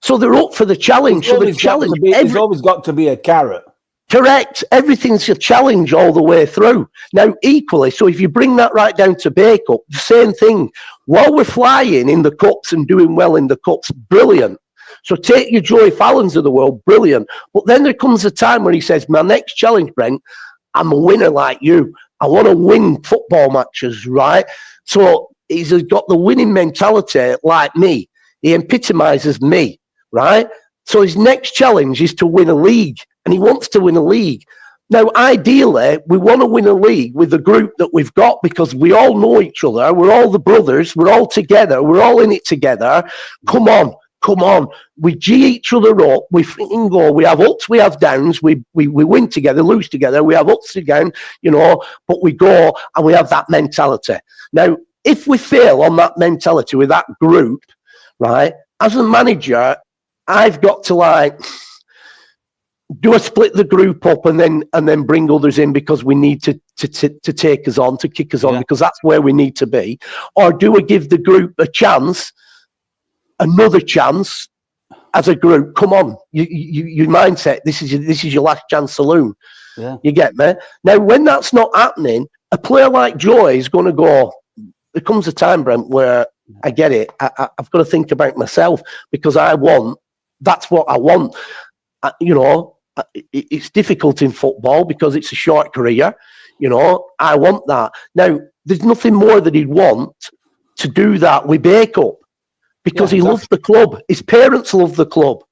So they're up for the challenge. There's always got to be a carrot. Correct. Everything's a challenge all the way through. Now, equally, so if you bring that right down to Bay Cup, the same thing. While we're flying in the cups and doing well in the cups, brilliant. So take your Joey Fallons of the world, brilliant. But then there comes a time where he says, my next challenge, Brent, I'm a winner like you. I want to win football matches, right? So he's got the winning mentality like me. He epitomizes me, right? So his next challenge is to win a league, and he wants to win a league. Now, ideally, we want to win a league with the group that we've got because we all know each other. We're all the brothers. We're all together. We're all in it together. Come on. We G each other up. We freaking go. We have ups, we have downs. We win together, lose together. We have ups again, you know, but we go and we have that mentality. Now, if we fail on that mentality with that group, right, as a manager, I've got to do I split the group up and then bring others in because we need to take us on, to kick us on, because that's where we need to be? Or do I give the group a chance, another chance as a group? Come on, your mindset, this is your last chance saloon. Yeah. You get me? Now, when that's not happening, a player like Joy is going to go, there comes a time, Brent, where I get it. I've got to think about myself because that's what I want. You know, it's difficult in football because it's a short career. You know, I want that. Now, there's nothing more that he'd want to do that with Bay Cup because he loves the club. His parents love the club,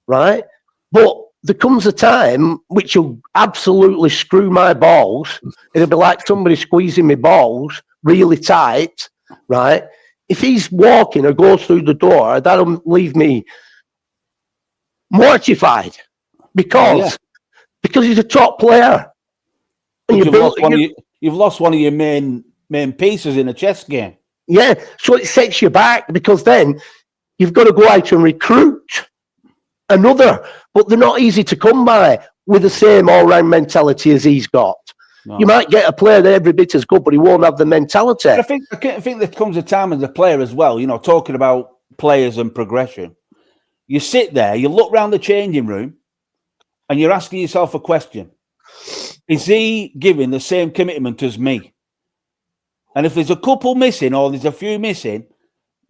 right? But there comes a time which will absolutely screw my balls. It'll be like somebody squeezing my balls really tight, right? If he's walking or goes through the door, that'll leave me mortified because he's a top player. And you've lost one of your main pieces in a chess game. Yeah, so it sets you back because then you've got to go out and recruit another, but they're not easy to come by with the same all-round mentality as he's got. No. You might get a player that every bit as good, but he won't have the mentality. But I think there comes a time as a player as well, you know, talking about players and progression. You sit there, you look around the changing room, and you're asking yourself a question. Is he giving the same commitment as me? And if there's a couple missing or there's a few missing,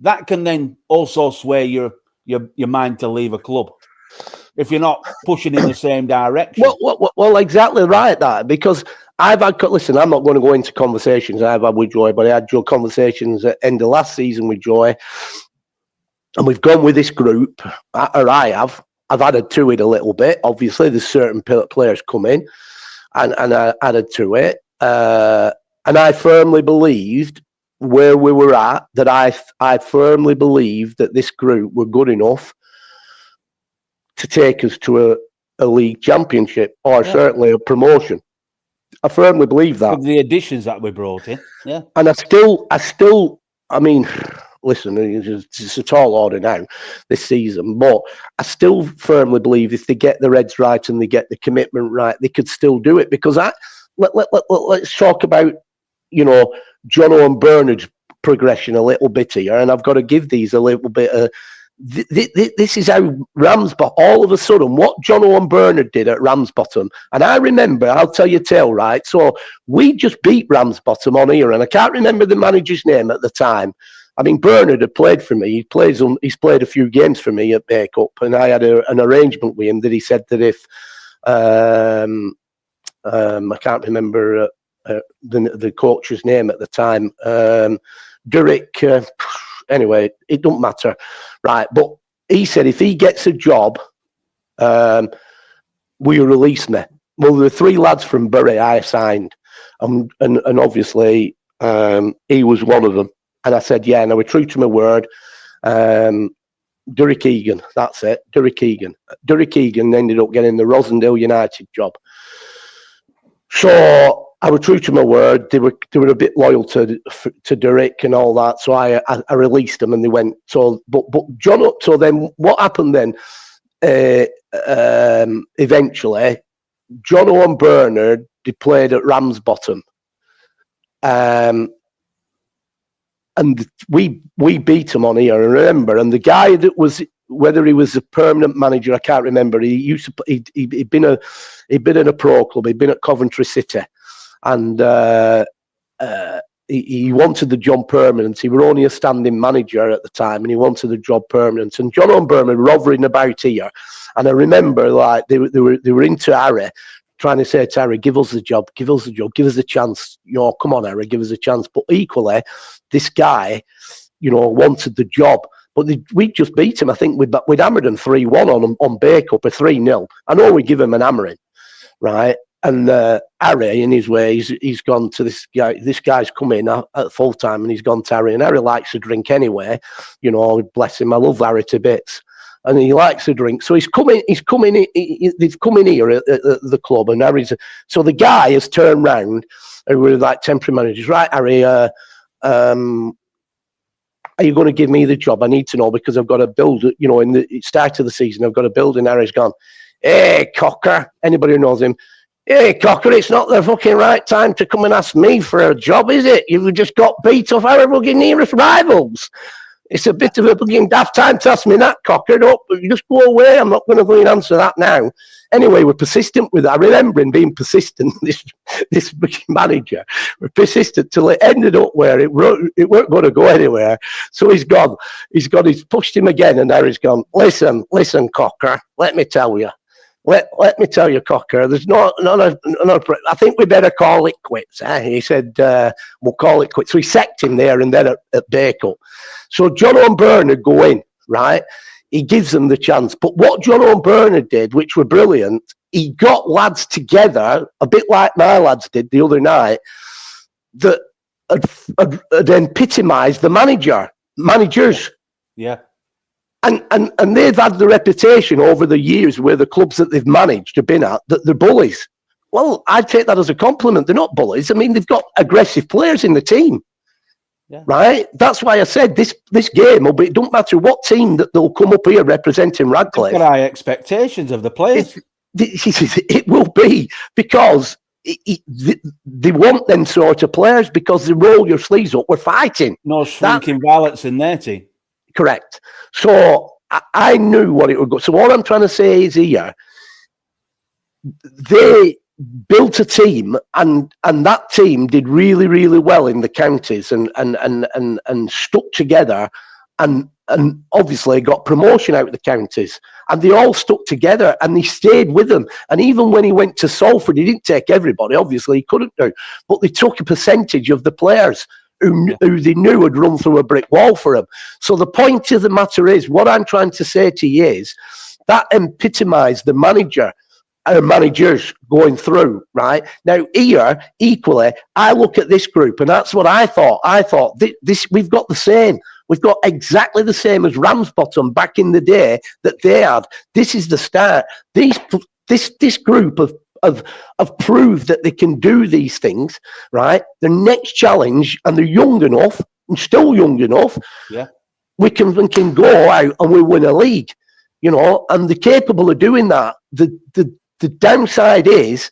that can then also sway your mind to leave a club if you're not pushing in the same direction. Well, exactly right, that, because I've had, listen, I'm not going to go into conversations I've had with Joy, but I had conversations at the end of last season with Joy, and we've gone with this group, or I've added to it a little bit. Obviously, there's certain players come in, and I added to it. And I firmly believed where we were at, that I firmly believed that this group were good enough to take us to a league championship or certainly a promotion. I firmly believe that. With the additions that we brought in, yeah. And I still, I mean, listen, it's a tall order now this season, but I still firmly believe if they get the Reds right and they get the commitment right, they could still do it. Because let's talk about, you know, Jono and Bernard's progression a little bit here, and I've got to give these a little bit of. This is how Ramsbottom, all of a sudden, what Jono and Bernard did at Ramsbottom. And I remember, I'll tell you a tale, right? So we just beat Ramsbottom on here, and I can't remember the manager's name at the time. I mean, Bernard had played for me. He's played a few games for me at Bay Cup, and I had an arrangement with him that he said that if I can't remember the coach's name at the time, Durek. Anyway, it don't matter, right? But he said if he gets a job, will you release me? Well, there were 3 lads from Bury I signed, and obviously he was one of them. And I said, yeah, and I was true to my word. Durek Egan, that's it, Durek Egan. Durek Egan ended up getting the Rosendale United job. So I was true to my word. They were a bit loyal to Durek and all that. So I released them, and they went. So but John. So then what happened then? Eventually, Jono and Bernard, they played at Ramsbottom, and we beat them on here. I remember, and the guy that was, whether he was a permanent manager, I can't remember. He'd been in a pro club. He'd been at Coventry City. And he wanted the job permanent. He was only a standing manager at the time, and he wanted the job permanent. And John and Burnham were hovering about here. And I remember, like, they were into Harry, trying to say to Harry, give us the job, give us a chance. You know, come on, Harry, give us a chance. But equally, this guy, you know, wanted the job. But we just beat him. I think we'd hammered him 3-1 on Bay Cup, or 3-0. I know we give him an hammering, right? And Harry, in his way, he's gone to this guy. This guy's come in at full time, and he's gone to Harry. And Harry likes to drink anyway. You know, bless him. I love Harry to bits, and he likes to drink. So they've come in here at the club, and Harry's. So the guy has turned round, and we're like temporary managers, right, Harry? Are you going to give me the job? I need to know, because I've got to build. You know, in the start of the season, I've got to build. And Harry's gone, hey, Cocker. Anybody who knows him. Hey, Cocker, it's not the fucking right time to come and ask me for a job, is it? You've just got beat off our fucking nearest rivals. It's a bit of a fucking daft time to ask me that, Cocker. Don't, just go away. I'm not going to go and answer that now. Anyway, we're persistent with that. I remember him being persistent, this manager. We're persistent till it ended up where it weren't going to go anywhere. So he's gone. He's pushed him again, and now he's gone, listen, Cocker, let me tell you. Let me tell you, Cocker, there's no. I think we better call it quits. He said, we'll call it quits. So he sacked him there and then at Bay Cup. So John and Bernard go in, right? He gives them the chance. But what John and Bernard did, which were brilliant, he got lads together, a bit like my lads did the other night, that had epitomised the managers. Yeah. And they've had the reputation over the years where the clubs that they've managed have been at, that they're bullies. Well, I take that as a compliment. They're not bullies. I mean, they've got aggressive players in the team, right? That's why I said this game will be, it don't matter what team that they'll come up here representing Radcliffe. They've got high expectations of the players. It will be, because they want them sort of players, because they roll your sleeves up. We're fighting. No shrinking violets in their team. Correct. So I knew what it would go. So what I'm trying to say is here, they built a team, and that team did really, really well in the counties, and stuck together, and obviously got promotion out of the counties. And they all stuck together, and they stayed with them. And even when he went to Salford, he didn't take everybody. Obviously, he couldn't do, but they took a percentage of the players who they knew had run through a brick wall for him. So the point of the matter is, what I'm trying to say to you is, that epitomised the managers going through, right? Now here, equally, I look at this group, and that's what I thought. I thought, this we've got the same. We've got exactly the same as Ramsbottom back in the day that they had. This is the start. This group have proved that they can do these things, right? The next challenge, and they're young enough, I'm still young enough. Yeah. We can go out and we win a league, you know, and they're capable of doing that. The downside is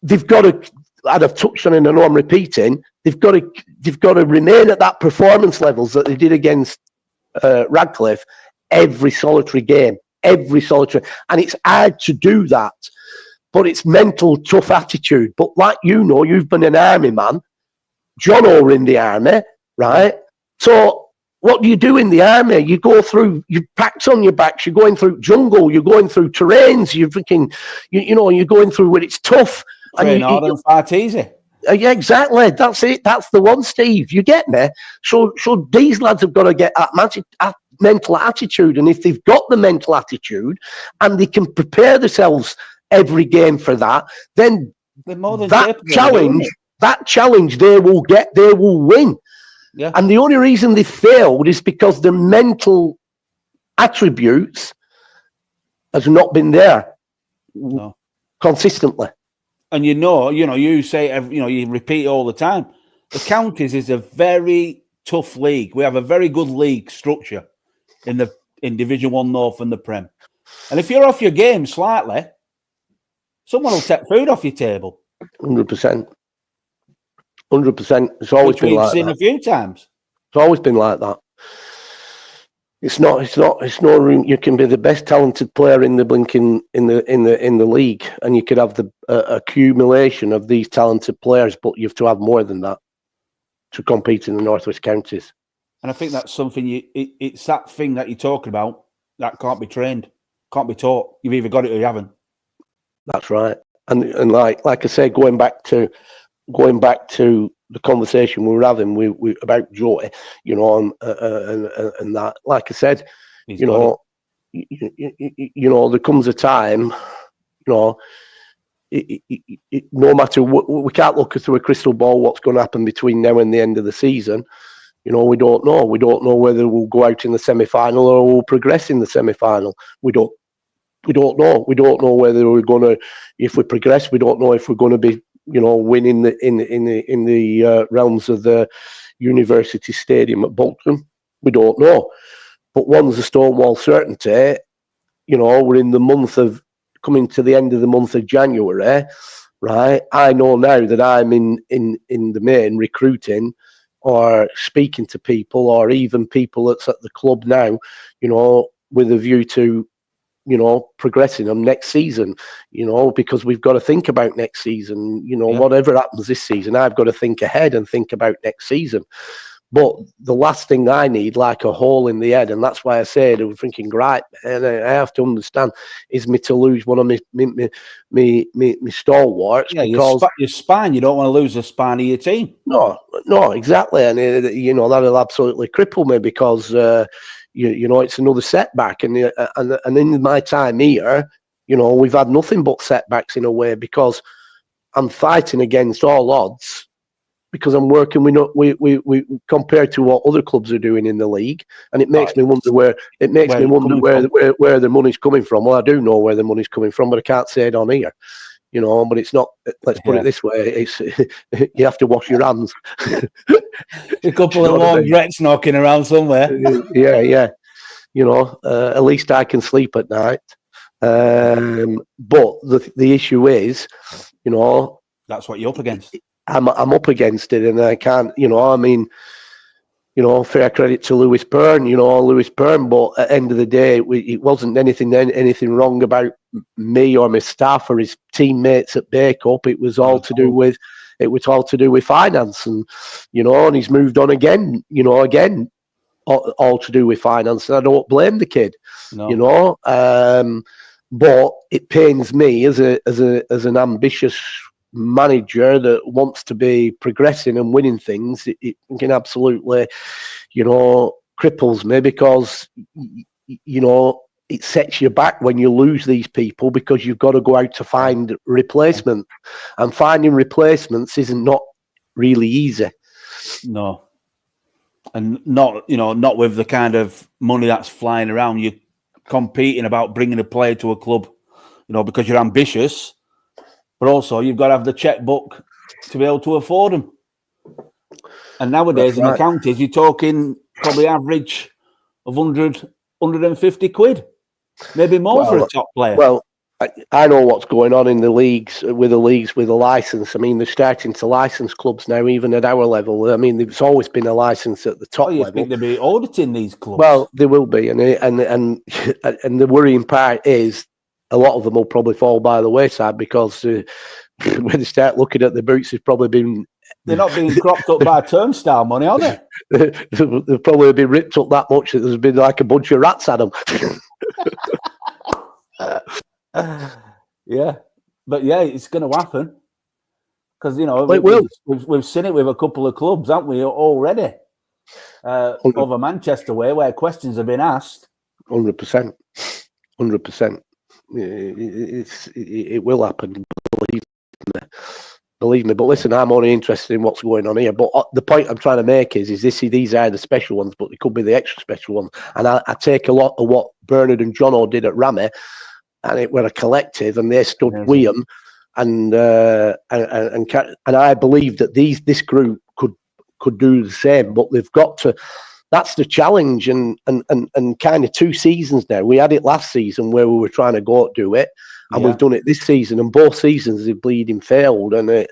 they've got to, I've touched on it, I know I'm repeating, they've got to remain at that performance levels that they did against Radcliffe every solitary game, and it's hard to do that, but it's mental, tough attitude. But like you know, you've been an army man, John over in the army, right? So what do you do in the army? You go through, you packs on your backs, you're going through jungle, you're going through terrains, you're freaking, you know, you're going through where it's tough. Train hard and fight easy. Yeah, exactly. That's it. That's the one, Steve. You get me? So these lads have got to get that mental attitude. And if they've got the mental attitude and they can prepare themselves every game for that, then that challenge they will win. Yeah. And the only reason they failed is because the mental attributes has not been there consistently. And you say, you repeat all the time. The Counties is a very tough league. We have a very good league structure in Division 1 North and the Prem. And if you're off your game slightly, someone will take food off your table. 100%. 100%. It's always been like that. We've seen a few times. It's always been like that. It's no room. You can be the best talented player in the blinking in the league, and you could have the accumulation of these talented players, but you have to have more than that to compete in the Northwest Counties. And I think that's something it's that thing that you're talking about that can't be trained, can't be taught. You've either got it or you haven't. That's right. And like I say, going back to the conversation we were having we about Joy, you know, and that, like I said, you know, there comes a time, you know, no matter what, we can't look through a crystal ball what's going to happen between now and the end of the season. You know, we don't know. We don't know whether we'll go out in the semi-final or we'll progress in the semi-final. We don't know. We don't know whether we're going to, if we progress, we don't know if we're going to be, you know, win in the realms of the University Stadium at Bolton. We don't know. But one's a stonewall certainty. You know, we're in the month of, coming to the end of the month of January, right? I know now that I'm in the main recruiting or speaking to people, or even people that's at the club now, you know, with a view to, you know, progressing them next season, you know, because we've got to think about next season, you know, whatever happens this season, I've got to think ahead and think about next season. But the last thing I need, like a hole in the head, and that's why I said, I'm thinking, right, and I have to understand, is me to lose one of me stalwarts. Yeah, because your spine, you don't want to lose the spine of your team. No, exactly. And, you know, that'll absolutely cripple me because, you know, it's another setback. And in my time here, you know, we've had nothing but setbacks in a way, because I'm fighting against all odds, because I'm working we compared to what other clubs are doing in the league, and it makes me wonder where the money's coming from. Well, I do know where the money's coming from, but I can't say it on here. You know, but it's not. Let's put it this way: it's you have to wash your hands. A couple of laundrettes knocking around somewhere. Yeah. You know, at least I can sleep at night. But the issue is, you know, that's what you're up against. I'm up against it, and I can't. You know, I mean, you know, fair credit to Lewis Byrne. But at the end of the day, it wasn't anything wrong about me or my staff or his teammates at Bake-Up. It was all to do with finance, and you know, and he's moved on again. You know, all to do with finance, and I don't blame the kid. No. You know, but it pains me as an ambitious manager that wants to be progressing and winning things. It can absolutely, you know, cripples me, because you know, it sets you back when you lose these people, because you've got to go out to find replacement, and finding replacements isn't not really easy. No. And not with the kind of money that's flying around. You're competing about bringing a player to a club, you know, because you're ambitious, but also you've got to have the checkbook to be able to afford them. And nowadays in right. the counties, you're talking probably average of 100, 150 quid, maybe more for a top player. Well, I know what's going on in the leagues with the license. I mean, they're starting to license clubs now, even at our level. I mean, there's always been a license at the top you level. think they'll be auditing these clubs? Well, there will be, and the worrying part is a lot of them will probably fall by the wayside because when they start looking at the boots, they've probably been. They're not being cropped up by turnstile money, are they? They've probably been ripped up that much that there's been like a bunch of rats at them. Yeah, but yeah, it's going to happen because we've seen it with a couple of clubs, haven't we, already? Over Manchester way, where questions have been asked. 100%. It will happen. Believe me. But listen, I'm only interested in what's going on here. But the point I'm trying to make is these are the special ones, but they could be the extra special ones. And I take a lot of what Bernard and Jono did at Rammy, and it were a collective, and they stood with them, and I believe that this group could do the same, but they've got to. That's the challenge, and kind of 2 seasons now. We had it last season where we were trying to go do it, and we've done it this season, and both seasons have bleeding failed, and it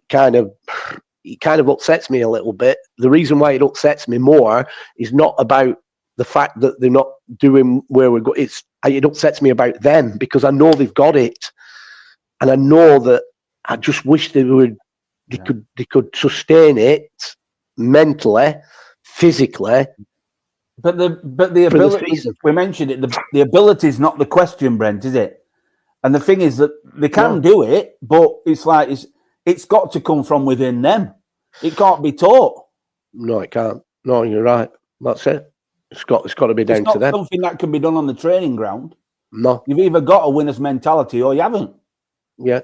kind of upsets me a little bit. The reason why it upsets me more is not about the fact that they're not doing where we're going. It upsets me about them because I know they've got it, and I know that I just wish they could sustain it mentally, physically. But the ability, we mentioned it. The ability is not the question, Brent, is it? And the thing is that they can do it, but it's like it's got to come from within them. It can't be taught. No, it can't. No, you're right. That's it. It's got to be down to them. It's not something that can be done on the training ground. No. You've either got a winner's mentality or you haven't. Yeah.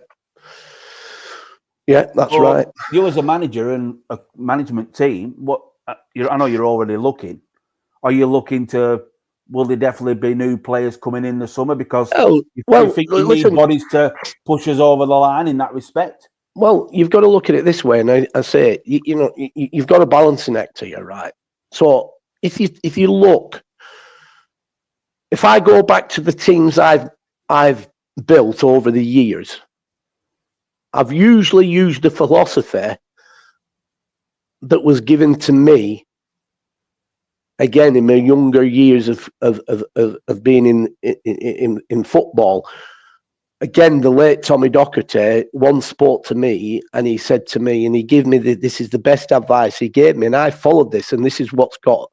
Yeah, that's right. You as a manager and a management team, I know you're already looking. Are you looking to, will there definitely be new players coming in the summer? Because you think you need bodies to push us over the line in that respect? Well, you've got to look at it this way. And I say, you've got a balancing act here, right? So if you look, if I go back to the teams I've built over the years, I've usually used the philosophy that was given to me again in my younger years of being in football. Again, the late Tommy Docherty once spoke to me, and he said to me, and he gave me this is the best advice he gave me, and I followed this, and this is what's got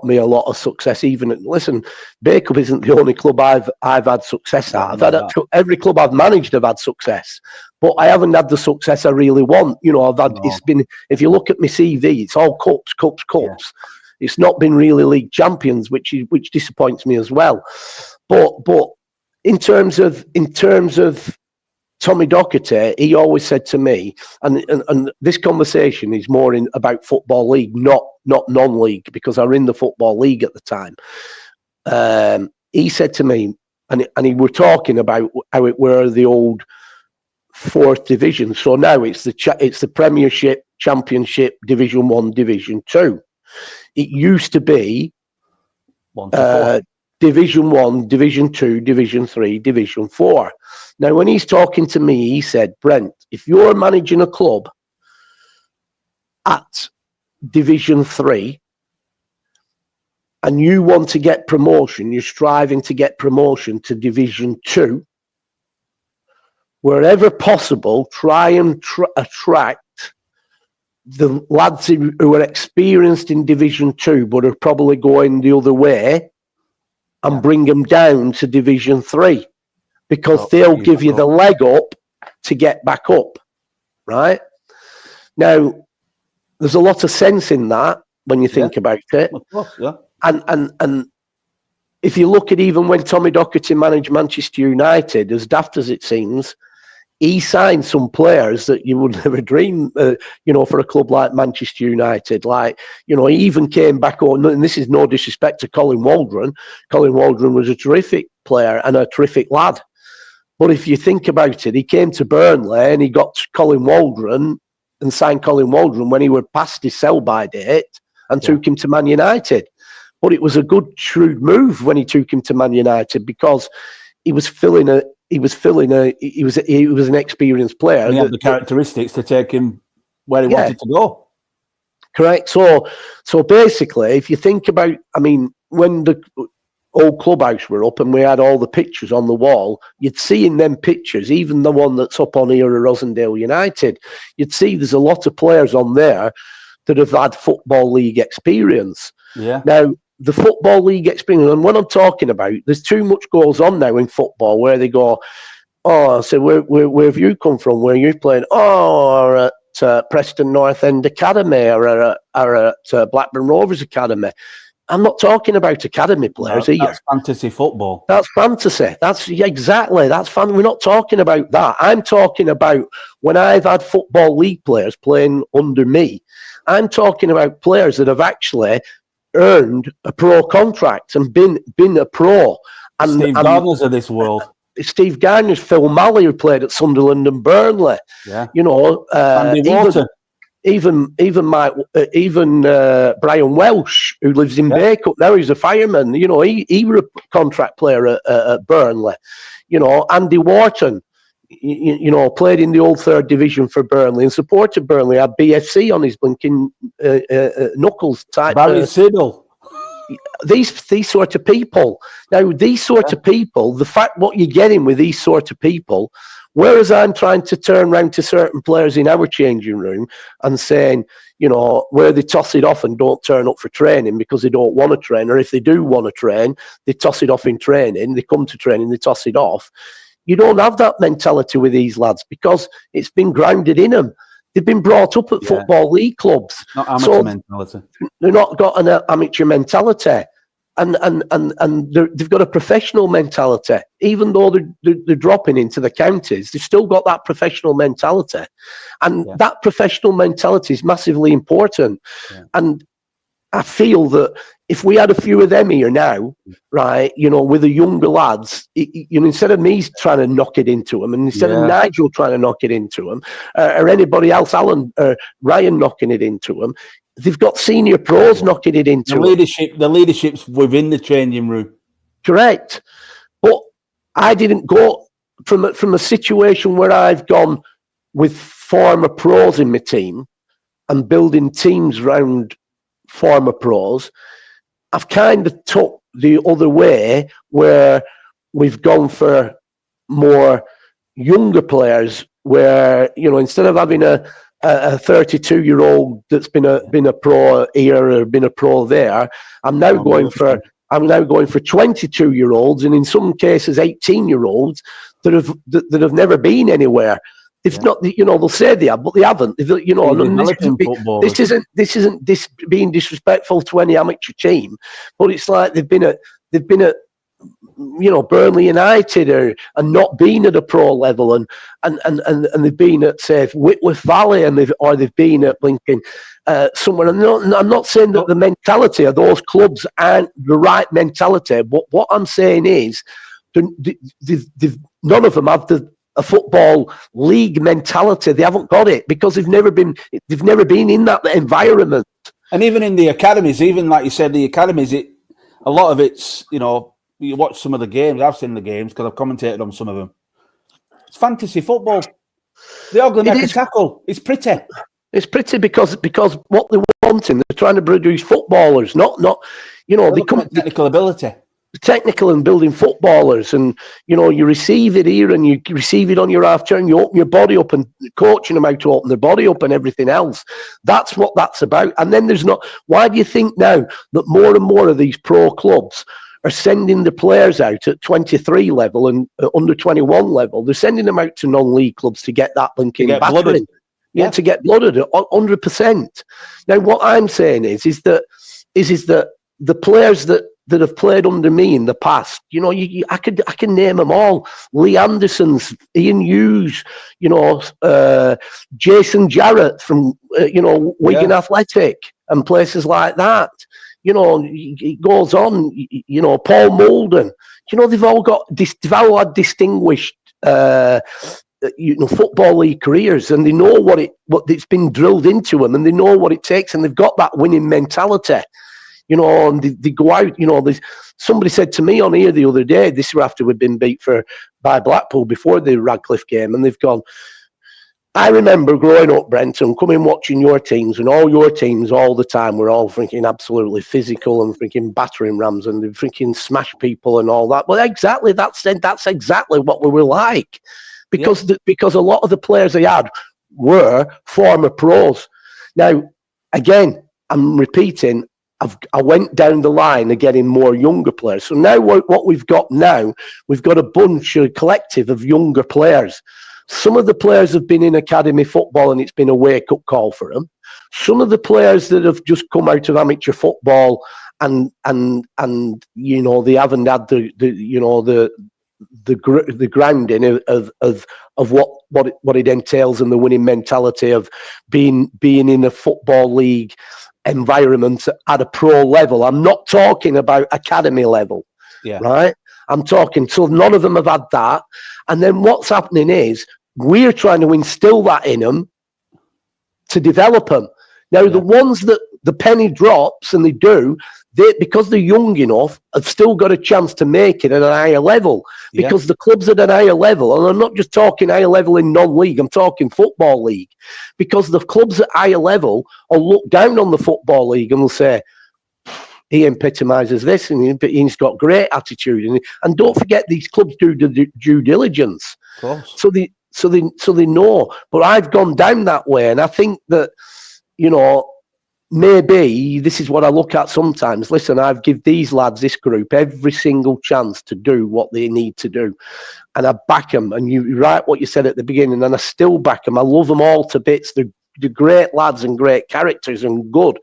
me a lot of success. Listen, Bacup isn't the only club I've had success at. I've had every club I've managed. I've had success, but I haven't had the success I really want. It's been. If you look at my CV, it's all cups. Yeah. It's not been really league champions, which disappoints me as well. But in terms of Tommy Docherty, he always said to me, and this conversation is more about Football League, not non-league, because I was in the Football League at the time. He said to me, and he were talking about how it were the old 4th division. So now it's the Premiership, Championship, Division 1, Division 2. It used to be 1 to 4. Division 1, Division 2, Division 3, Division 4. Now, when he's talking to me, he said, Brent, if you're managing a club at Division 3 and you want to get promotion, you're striving to get promotion to Division 2, wherever possible, try and attract the lads who are experienced in Division 2 but are probably going the other way, and bring them down to Division 3, because they'll give you the leg up to get back up, right? Now, there's a lot of sense in that when you think about it. Of course, yeah. And if you look at even when Tommy Docherty managed Manchester United, as daft as it seems, he signed some players that you would never dream, for a club like Manchester United. He even came back on, and this is no disrespect to Colin Waldron. Colin Waldron was a terrific player and a terrific lad. But if you think about it, he came to Burnley and he got Colin Waldron and signed Colin Waldron when he were past his sell-by date and took him to Man United. But it was a good, shrewd move when he took him to Man United because he was an experienced player. And he had the characteristics to take him where he wanted to go. Correct. So basically, if you think about, I mean, when the old clubhouse were up and we had all the pictures on the wall, you'd see in them pictures, even the one that's up on here at Rosendale United, you'd see there's a lot of players on there that have had Football League experience. Yeah. Now, the Football League experience, and what I'm talking about, there's too much goes on now in football where they go, oh, so where have you come from? Where are you playing? Oh, or at Preston North End Academy or at Blackburn Rovers Academy. I'm not talking about academy players either. That's fantasy football. That's fantasy. Exactly. That's fun. We're not talking about that. I'm talking about when I've had Football League players playing under me. I'm talking about players that have actually earned a pro contract and been a pro. And Steve Gardner's of this world. Steve Gardner's, Phil Malley, who played at Sunderland and Burnley. Yeah. You know, even Brian Welsh, who lives in Bacup now, he's a fireman. You know, he was a contract player at Burnley. You know, Andy Wharton, you know, played in the old third division for Burnley and supported Burnley. Had BFC on his blinking knuckles type. Barry Siddle. These sort of people. Now, these sort of people, the fact what you're getting with these sort of people, whereas I'm trying to turn around to certain players in our changing room and saying, you know, where they toss it off and don't turn up for training because they don't want to train, or if they do want to train, they toss it off in training, they come to training, they toss it off. You don't have that mentality with these lads because it's been grounded in them. They've been brought up at Football League clubs. Not amateur mentality. They've not got an amateur mentality. And they've got a professional mentality. Even though they're dropping into the counties, they've still got that professional mentality. And that professional mentality is massively important. Yeah. And I feel that if we had a few of them here now, right, you know, with the younger lads, you know, instead of me trying to knock it into them, and instead of Nigel trying to knock it into them, or anybody else, Alan, Ryan knocking it into them, they've got senior pros knocking it into them. The leadership's within the changing room. Correct. But I didn't go from a situation where I've gone with former pros in my team and building teams around former pros. I've kind of took the other way where we've gone for more younger players where, you know, instead of having a 32-year-old that's been a pro here or been a pro there, I'm now going for 22-year-olds and in some cases 18-year-olds that have never been anywhere. They've not, you know, they'll say they have, but they haven't. You know, this isn't being disrespectful to any amateur team, but it's like they've been at, you know, Burnley United and not been at a pro level, and they've been at, say, Whitworth Valley, and they've been at Blinking somewhere. And I'm not saying that the mentality of those clubs aren't the right mentality, but what I'm saying is, none of them have a Football League mentality. They haven't got it because they've never been in that environment. And even in the academies, even like you said, the academies, a lot of it's, you know, you watch some of the games. I've seen the games because I've commentated on some of them. It's fantasy football. They all go make a tackle. It's pretty. It's pretty because what they're wanting, they're trying to produce footballers, not you know, they come technical ability. Technical and building footballers, and you know, you receive it here and you receive it on your half turn, you open your body up and coaching them how to open their body up and everything else. That's what that's about. And then why do you think now that more and more of these pro clubs are sending the players out at 23 level and under 21 level? They're sending them out to non-league clubs to get that linking battering. Yeah, to get blooded 100%. Now, what I'm saying is that the players that have played under me in the past, you know, I can name them all. Lee Anderson's, Ian Hughes, you know, Jason Jarrett from you know, Wigan Athletic and places like that. You know, it goes on. You know, Paul Molden. You know, they've all had distinguished football league careers, and they know what it's been drilled into them, and they know what it takes, and they've got that winning mentality. And they go out. Somebody said to me on here the other day, this was after we'd been beat by Blackpool before the Radcliffe game, and they've gone, I remember growing up, Brent, and coming watching your teams, and all your teams all the time were all freaking absolutely physical and freaking battering rams, and they freaking smash people and all that. Well, exactly, that's exactly what we were like, because because a lot of the players they had were former pros. Now, again, I'm repeating, I went down the line of getting more younger players. So now what we've got now, we've got a collective of younger players. Some of the players have been in academy football and it's been a wake-up call for them. Some of the players that have just come out of amateur football and they haven't had the grounding of what it entails and the winning mentality of being in a football league environment at a pro level. I'm not talking about academy level, right? I'm talking, so none of them have had that. And then what's happening is we're trying to instill that in them to develop them. Now, the ones that the penny drops, and they do, because they're young enough, have still got a chance to make it at an higher level. Because the clubs at an higher level, and I'm not just talking higher level in non-league, I'm talking football league. Because the clubs at higher level will look down on the football league and will say, he epitomises this, and he's got great attitude. And don't forget, these clubs do the due diligence. Of course. So they know. But I've gone down that way, and I think that, maybe this is what I look at sometimes. Listen, I've give these lads, this group, every single chance to do what they need to do. And I back them. And you write what you said at the beginning, and I still back them. I love them all to bits. They're great lads and great characters and good.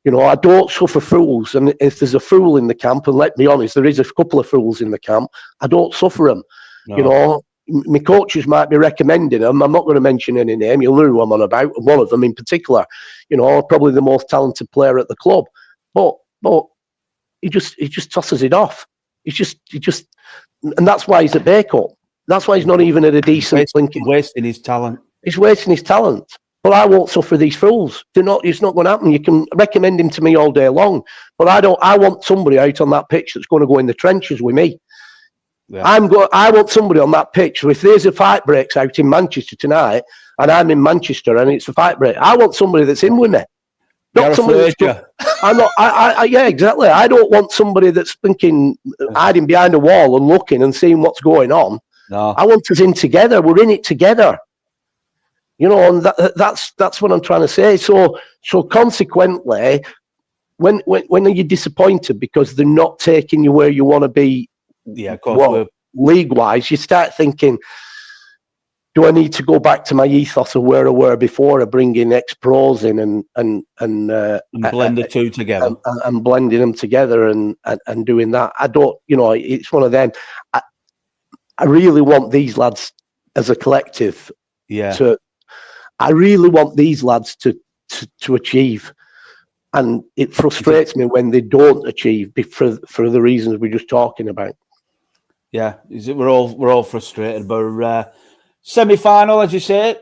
I don't suffer fools. And if there's a fool in the camp, and let's be honest, there is a couple of fools in the camp, I don't suffer them. No. My coaches might be recommending them. I'm not going to mention any name. You'll know who I'm on about. One of them in particular, probably the most talented player at the club. But he just tosses it off. He just, and that's why he's at Baycup. That's why he's not even at a decent wasting his talent. He's wasting his talent. But I won't suffer these fools. It's not going to happen. You can recommend him to me all day long, but I want somebody out on that pitch that's going to go in the trenches with me. Yeah. I want somebody on that pitch. So if there's a fight breaks out in Manchester tonight, and I'm in Manchester, and it's a fight break, I want somebody that's in with me. Not somebody that's I'm not. Yeah, exactly. I don't want somebody that's thinking, hiding behind a wall and looking and seeing what's going on. No. I want us in together. We're in it together. And that's what I'm trying to say. So consequently, when are you disappointed because they're not taking you where you want to be? Yeah, of course. League-wise, you start thinking, do I need to go back to my ethos of where I were before I bring in ex-pros in and blend the two together and blending them together and doing that? I don't. It's one of them. I really want these lads as a collective. Yeah. I really want these lads to achieve. And it frustrates me when they don't achieve for the reasons we're just talking about. Yeah, we're all frustrated. But semi-final, as you say,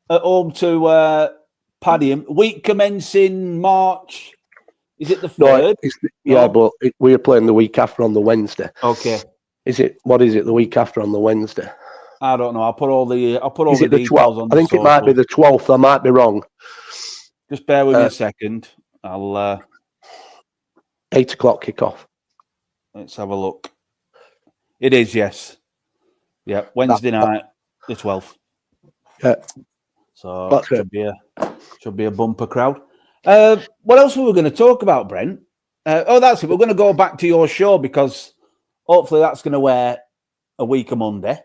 at home to Padiham. Week commencing March. Is it the 3rd? No, but we're playing the week after on the Wednesday. Okay. What is it? The week after on the Wednesday? I don't know. I'll put all the Is it the details 12th? on. I think it might be the 12th. I might be wrong. Just bear with me a second. I'll 8 o'clock kickoff. Let's have a look. It is, yes. Yeah, Wednesday night, the 12th. Yeah. So that should be a bumper crowd. What else were we going to talk about, Brent? That's it. We're going to go back to your show because hopefully that's going to wear a week of Monday.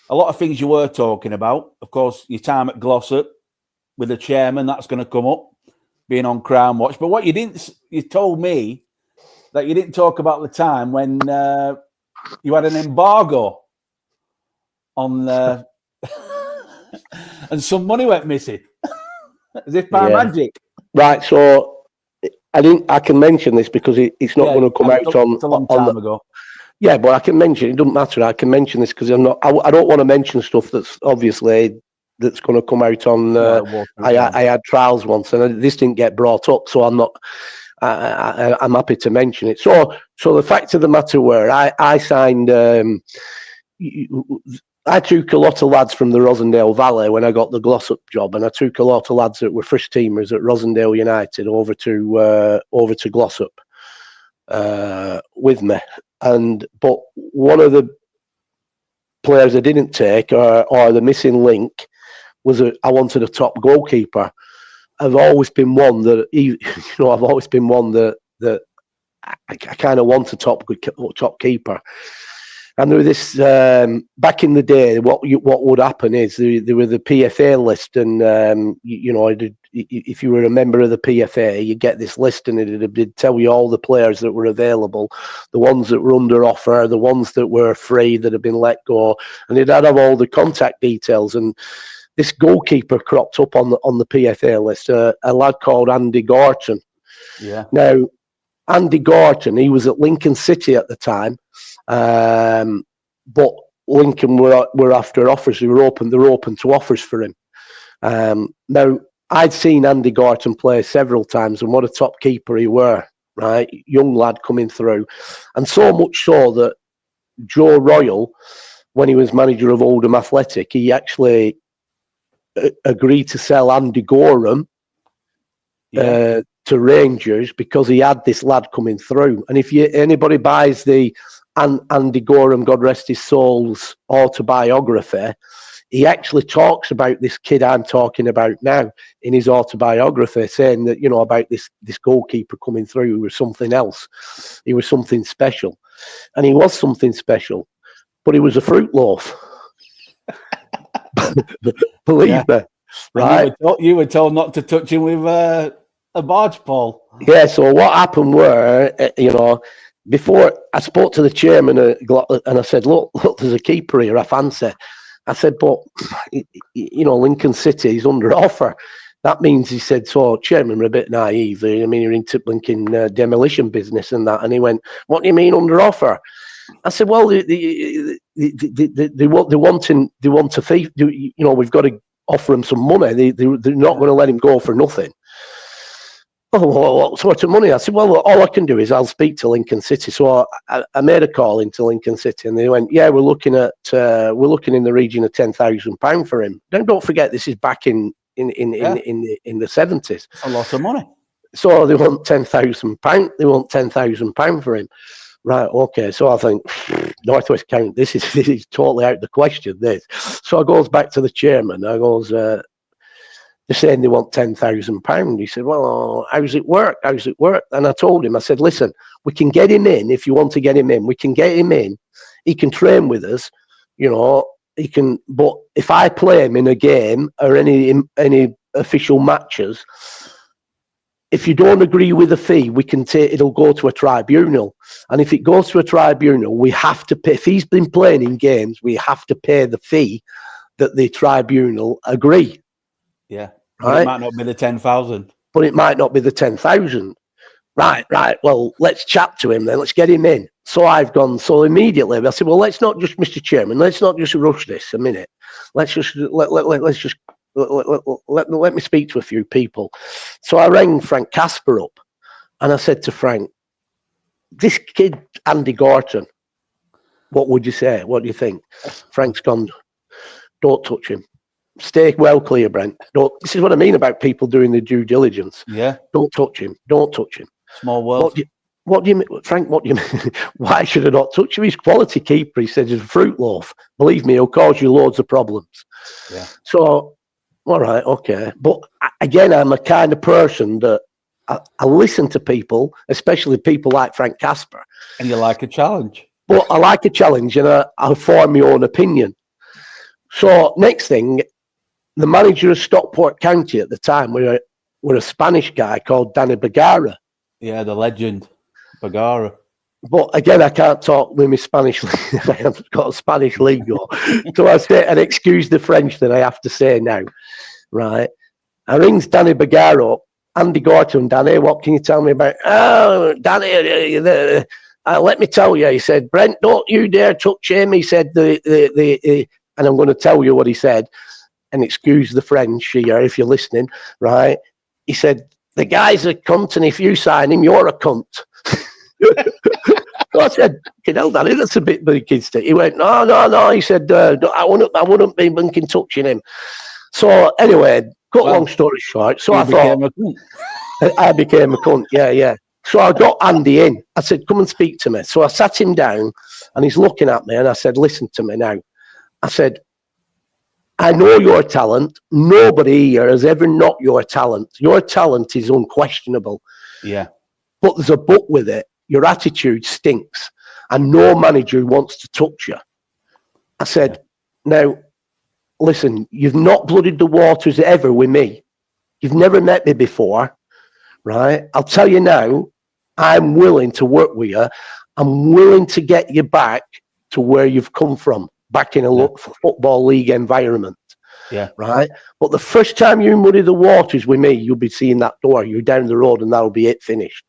A lot of things you were talking about. Of course, your time at Glossop with the chairman, that's going to come up, being on Crown Watch. But what you told me that you didn't talk about the time when you had an embargo on and some money went missing, as if by magic. Right. So I can mention this because it's not going to come out on. It's a long time ago. Yeah, but I can mention, it doesn't matter. I can mention this because I don't want to mention stuff that's obviously that's going to come out on. I had trials once, and this didn't get brought up, so I'm not. I'm happy to mention it. So the fact of the matter were, I signed. I took a lot of lads from the Rosendale Valley when I got the Glossop job, and I took a lot of lads that were first teamers at Rosendale United over to Glossop with me. But one of the players I didn't take, or the missing link, was I wanted a top goalkeeper. I've always been one that I kind of want a top keeper. And there was this back in the day. What would happen is there were the PFA list, and if you were a member of the PFA, you get this list, and it'd tell you all the players that were available, the ones that were under offer, the ones that were free that had been let go, and it'd have all the contact details. And this goalkeeper cropped up on the PFA list, a lad called Andy Gorton. Yeah. Now, Andy Gorton, he was at Lincoln City at the time. But Lincoln were after offers. They were open to offers for him. Now, I'd seen Andy Gorton play several times, and what a top keeper he were, right? Young lad coming through. And so much so that Joe Royal, when he was manager of Oldham Athletic, he actually agreed to sell Andy Gorham to Rangers because he had this lad coming through. And if anybody buys the Andy Gorham, God rest his soul's autobiography, he actually talks about this kid I'm talking about now in his autobiography, saying that, about this goalkeeper coming through who was something else. He was something special. And he was something special, but he was a fruit loaf. Believe me. Right? You were told not to touch him with a barge pole. Yeah, so what happened were, before I spoke to the chairman and I said, look, there's a keeper here I fancy. I said, but, Lincoln City is under offer. That means, he said, so chairman, we're a bit naive. I mean, you're into blinking demolition business and that. And he went, what do you mean under offer? I said, well, they want a thief. We've got to offer him some money. They're not going to let him go for nothing. Oh, what sort of money? I said, well, all I can do is I'll speak to Lincoln City. So I made a call into Lincoln City, and they went, yeah, we're looking in the region of £10,000 for him. Don't forget, this is back in the 70s. A lot of money. So they want £10,000. They want £10,000 for him. Right, okay. So I think Northwest County, this is totally out of the question. This. So I goes back to the chairman. I goes, they're saying they want £10,000. He said, well, how's it work? And I told him, I said, listen, we can get him in if you want to get him in. We can get him in. He can train with us, he can. But if I play him in a game or any official matches, if you don't agree with the fee, it'll go to a tribunal. And if it goes to a tribunal, we have to pay. If he's been playing in games, we have to pay the fee that the tribunal agree. Yeah. Right? It might not be the 10,000. But it might not be the 10,000. Right. Well, let's chat to him then. Let's get him in. So I've gone. So immediately I said, well, let's not just, Mr. Chairman, let's not just rush this a minute. Let's just let me speak to a few people. So I rang Frank Casper up, and I said to Frank, this kid Andy Gorton, what would you say? What do you think? Frank's gone, don't touch him. Stay well clear, Brent. This is what I mean about people doing their due diligence. Yeah. Don't touch him. Small world. What do you mean, Frank? What do you mean? Why should I not touch him? He's quality keeper. He says he's a fruit loaf. Believe me, he'll cause you loads of problems. Yeah. So, all right, okay. But again, I'm a kind of person that I listen to people, especially people like Frank Casper. And you like a challenge. But I like a challenge, and I form my own opinion. So next thing, the manager of Stockport County at the time were a Spanish guy called Danny Bagara. Yeah, the legend, Bagara. But again, I can't talk with my Spanish. I haven't got a Spanish lingo. So I say, and excuse the French that I have to say now, right? I rings Danny Bagara up. Andy Gorton, Danny, what can you tell me about? Oh, Danny, let me tell you, he said, Brent, don't you dare touch him. He said, and I'm going to tell you what he said, and excuse the French here if you're listening, right? He said, the guy's a cunt, and if you sign him, you're a cunt. So I said, you know, Danny, that's a bit big kids thing. He went, no. He said, I wouldn't be bunking touching him. So anyway, long story short, so I thought I became a cunt. Yeah. So I got Andy in. I said, come and speak to me. So I sat him down, and he's looking at me, and I said, listen to me now. I said, I know your talent. Nobody here has ever knocked your talent. Your talent is unquestionable. Yeah. But there's a but with it. Your attitude stinks, and no manager wants to touch you. I said, now, listen, you've not blooded the waters ever with me. You've never met me before, right? I'll tell you now, I'm willing to work with you. I'm willing to get you back to where you've come from, back in a football league environment. Yeah. Right? But the first time you muddy the waters with me, you'll be seeing that door. You're down the road, and that'll be it, finished.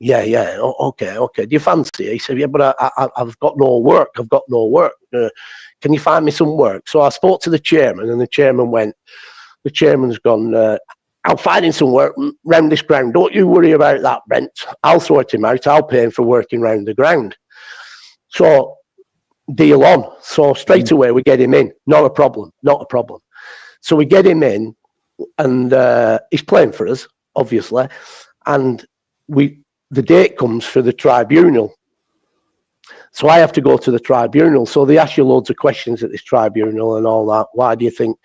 Yeah. Okay. Do you fancy it? He said, yeah, but I've got no work. Can you find me some work? So I spoke to the chairman, and the chairman's gone, I'll find him some work round this ground. Don't you worry about that, Brent. I'll sort him out. I'll pay him for working round the ground. So deal on. So straight away we get him in. Not a problem. So we get him in, and he's playing for us, obviously. And the date comes for the tribunal. So I have to go to the tribunal. So they ask you loads of questions at this tribunal and all that. Why do you think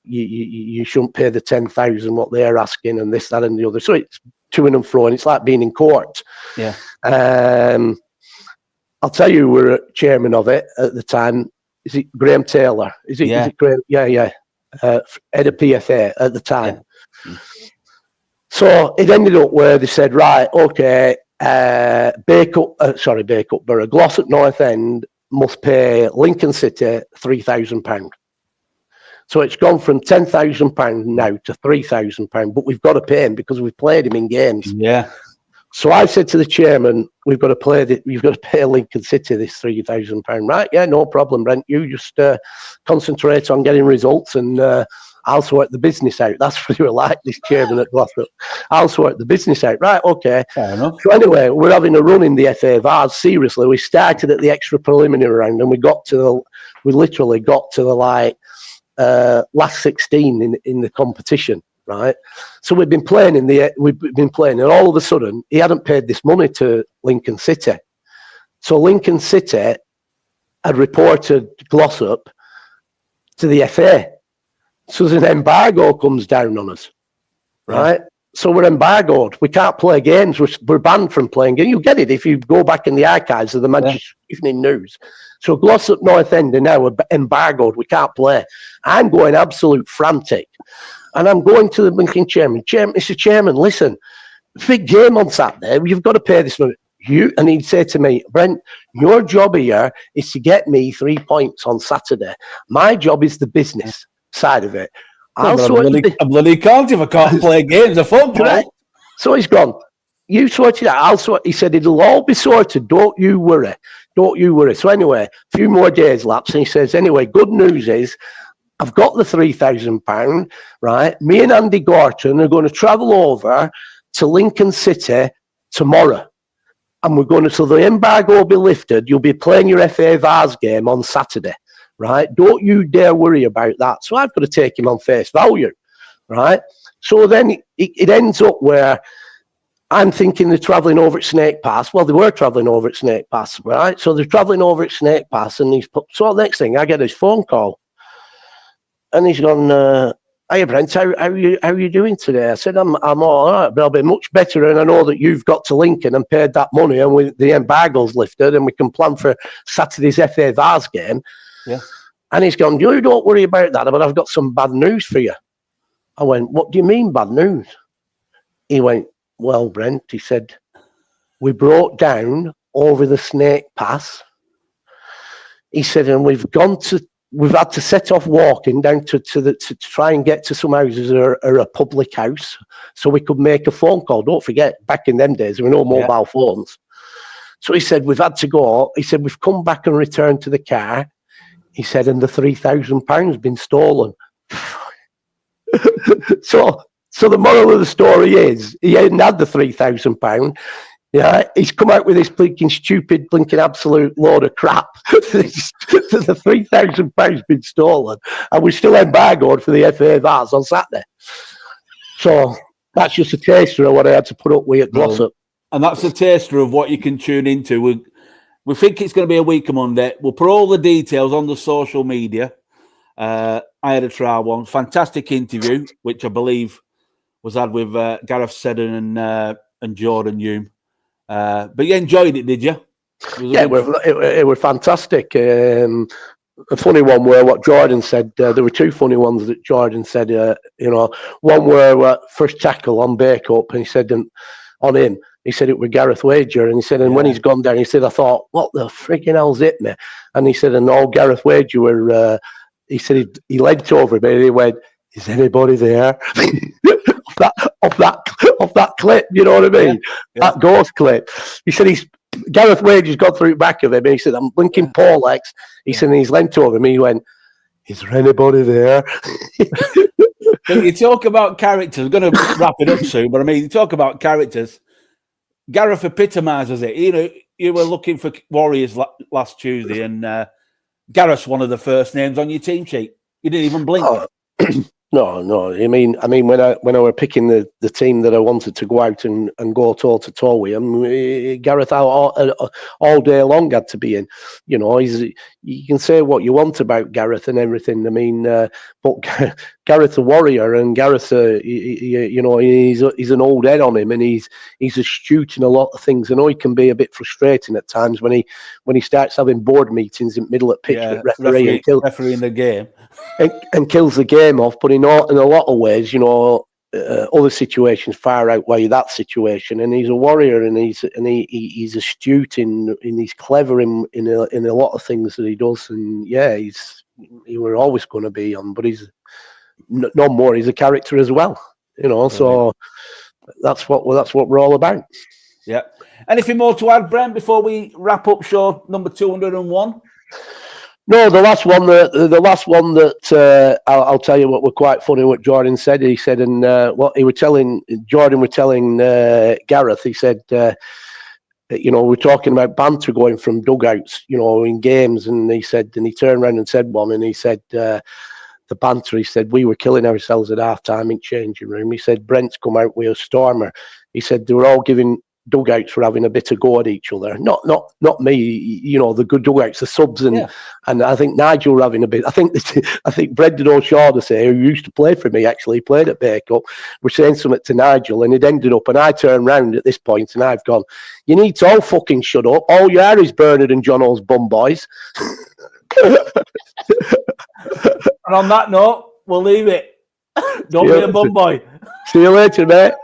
you shouldn't pay the 10,000 what they're asking, and this, that, and the other? So it's to and fro, and it's like being in court. Yeah. I'll tell you, we're chairman of it at the time. Is it Graham Taylor? Is it Graham? Yeah. Head of PFA at the time. Yeah. So it ended up where they said, right, okay, Borough, Glossop North End must pay Lincoln City £3,000. So it's gone from £10,000 now to £3,000, but we've got to pay him because we've played him in games. Yeah. So I said to the chairman, you've got to pay Lincoln City this £3,000, right? Yeah, no problem, Brent. You just concentrate on getting results, and I'll sort the business out. That's what you were like, this chairman at Glasgow. I'll sort the business out. Right, okay. Fair enough. So anyway, we're having a run in the FA Vars. Seriously, we started at the extra preliminary round, and we literally got to the last 16 in the competition. Right, so we've been playing, and all of a sudden he hadn't paid this money to Lincoln City. So Lincoln City had reported Glossop to the FA. So there's an embargo comes down on us, right? Yeah. So we're embargoed. We can't play games. We're banned from playing games. You get it if you go back in the archives of the Manchester Evening News. So Glossop North End are now embargoed. We can't play. I'm going absolute frantic. And I'm going to the blinking chairman. Mr. Chairman, listen, big game on Saturday. You've got to pay this money. And he'd say to me, Brent, your job here is to get me 3 points on Saturday. My job is the business side of it. I bloody can't if I can't play games of football. Right. So he's gone, you sort it out. I'll sort. He said, it'll all be sorted. Don't you worry. So anyway, a few more days lapse. And he says, anyway, good news is, I've got the £3,000, right? Me and Andy Gorton are going to travel over to Lincoln City tomorrow. And so the embargo will be lifted. You'll be playing your FA Vars game on Saturday, right? Don't you dare worry about that. So I've got to take him on face value, right? So then it ends up where I'm thinking they're travelling over at Snake Pass. Well, they were travelling over at Snake Pass, right? So they're travelling over at Snake Pass, and so next thing, I get his phone call. And he's gone, hey, Brent, how are you doing today? I said, I'm all right, but I'll be much better. And I know that you've got to Lincoln and paid that money, and the embargo's lifted, and we can plan for Saturday's FA Vars game. Yeah. And he's gone, you don't worry about that, but I've got some bad news for you. I went, what do you mean bad news? He went, well, Brent, he said, we broke down over the Snake Pass. He said, and we've had to set off walking down to try and get to some houses or a public house so we could make a phone call. Don't forget, back in them days, there were no mobile phones. So he said, we've had to go. He said, we've come back and returned to the car. He said, and the £3,000 been stolen. So the moral of the story is he hadn't had the £3,000. Yeah, he's come out with this blinking stupid, blinking absolute load of crap. The £3,000 been stolen, and we're still embargoed for the FA Vars on Saturday. So that's just a taster of what I had to put up with at Glossop. And that's a taster of what you can tune into. We think it's going to be a week on Monday. We'll put all the details on the social media. I had a trial one. Fantastic interview, which I believe was had with Gareth Seddon and Jordan Hume. But you enjoyed it, did you? It was fantastic. A funny one were what Jordan said. There were two funny ones that Jordan said. One were first tackle on Bake-Up, and he said on him. He said it was Gareth Wager, and he said, and when he's gone down, he said, I thought, what the freaking hell's hit me? And he said, and all Gareth Wager were. He said he leant over me and he went, "Is anybody there?" off that clip, you know what I mean? Yeah. That ghost clip. He said Gareth Wager's got through the back of him. And he said, "I'm blinking Paul X." He said, and he's leant over me. He went, "Is there anybody there?" You talk about characters. We're going to wrap it up soon, but I mean, you talk about characters. Gareth epitomises it. You were looking for Warriors last Tuesday, and Gareth's one of the first names on your team sheet. You didn't even blink. No. I mean, when I were picking the team that I wanted to go out and go toe to toe with him, Gareth all day long had to be in. You can say what you want about Gareth and everything. I mean, but Gareth's a warrior, and Gareth, he's an old head on him, and he's astute in a lot of things. I know he can be a bit frustrating at times when he starts having board meetings in the middle of pitch with refereeing the game. And kills the game off, but in a lot of ways, other situations far outweigh that situation. And he's a warrior, and he's astute and he's clever in a lot of things that he does. And he were always going to be on, but he's no more. He's a character as well, So that's what we're all about. Yeah. Anything more to add, Brent, before we wrap up show number 201? No, the last one that I'll tell you what were quite funny. What Jordan said, he said, and what Jordan were telling Gareth. He said, we're talking about banter going from dugouts, in games, and he turned around and said one, and he said, the banter. He said we were killing ourselves at half time in changing room. He said Brent's come out with a stormer. He said they were all giving dugouts for having a bit of go at each other. Not me, the good dugouts, the subs, and I think Nigel were having a bit. I think Brendan O'Shaughnessy, who used to play for me, actually played at Bake-Up, were saying something to Nigel, and it ended up, and I turned round at this point and I've gone, you need to all fucking shut up. All you are is Bernard and Jono's bum boys. And on that note, we'll leave it. Don't be a bum boy. See you later, mate.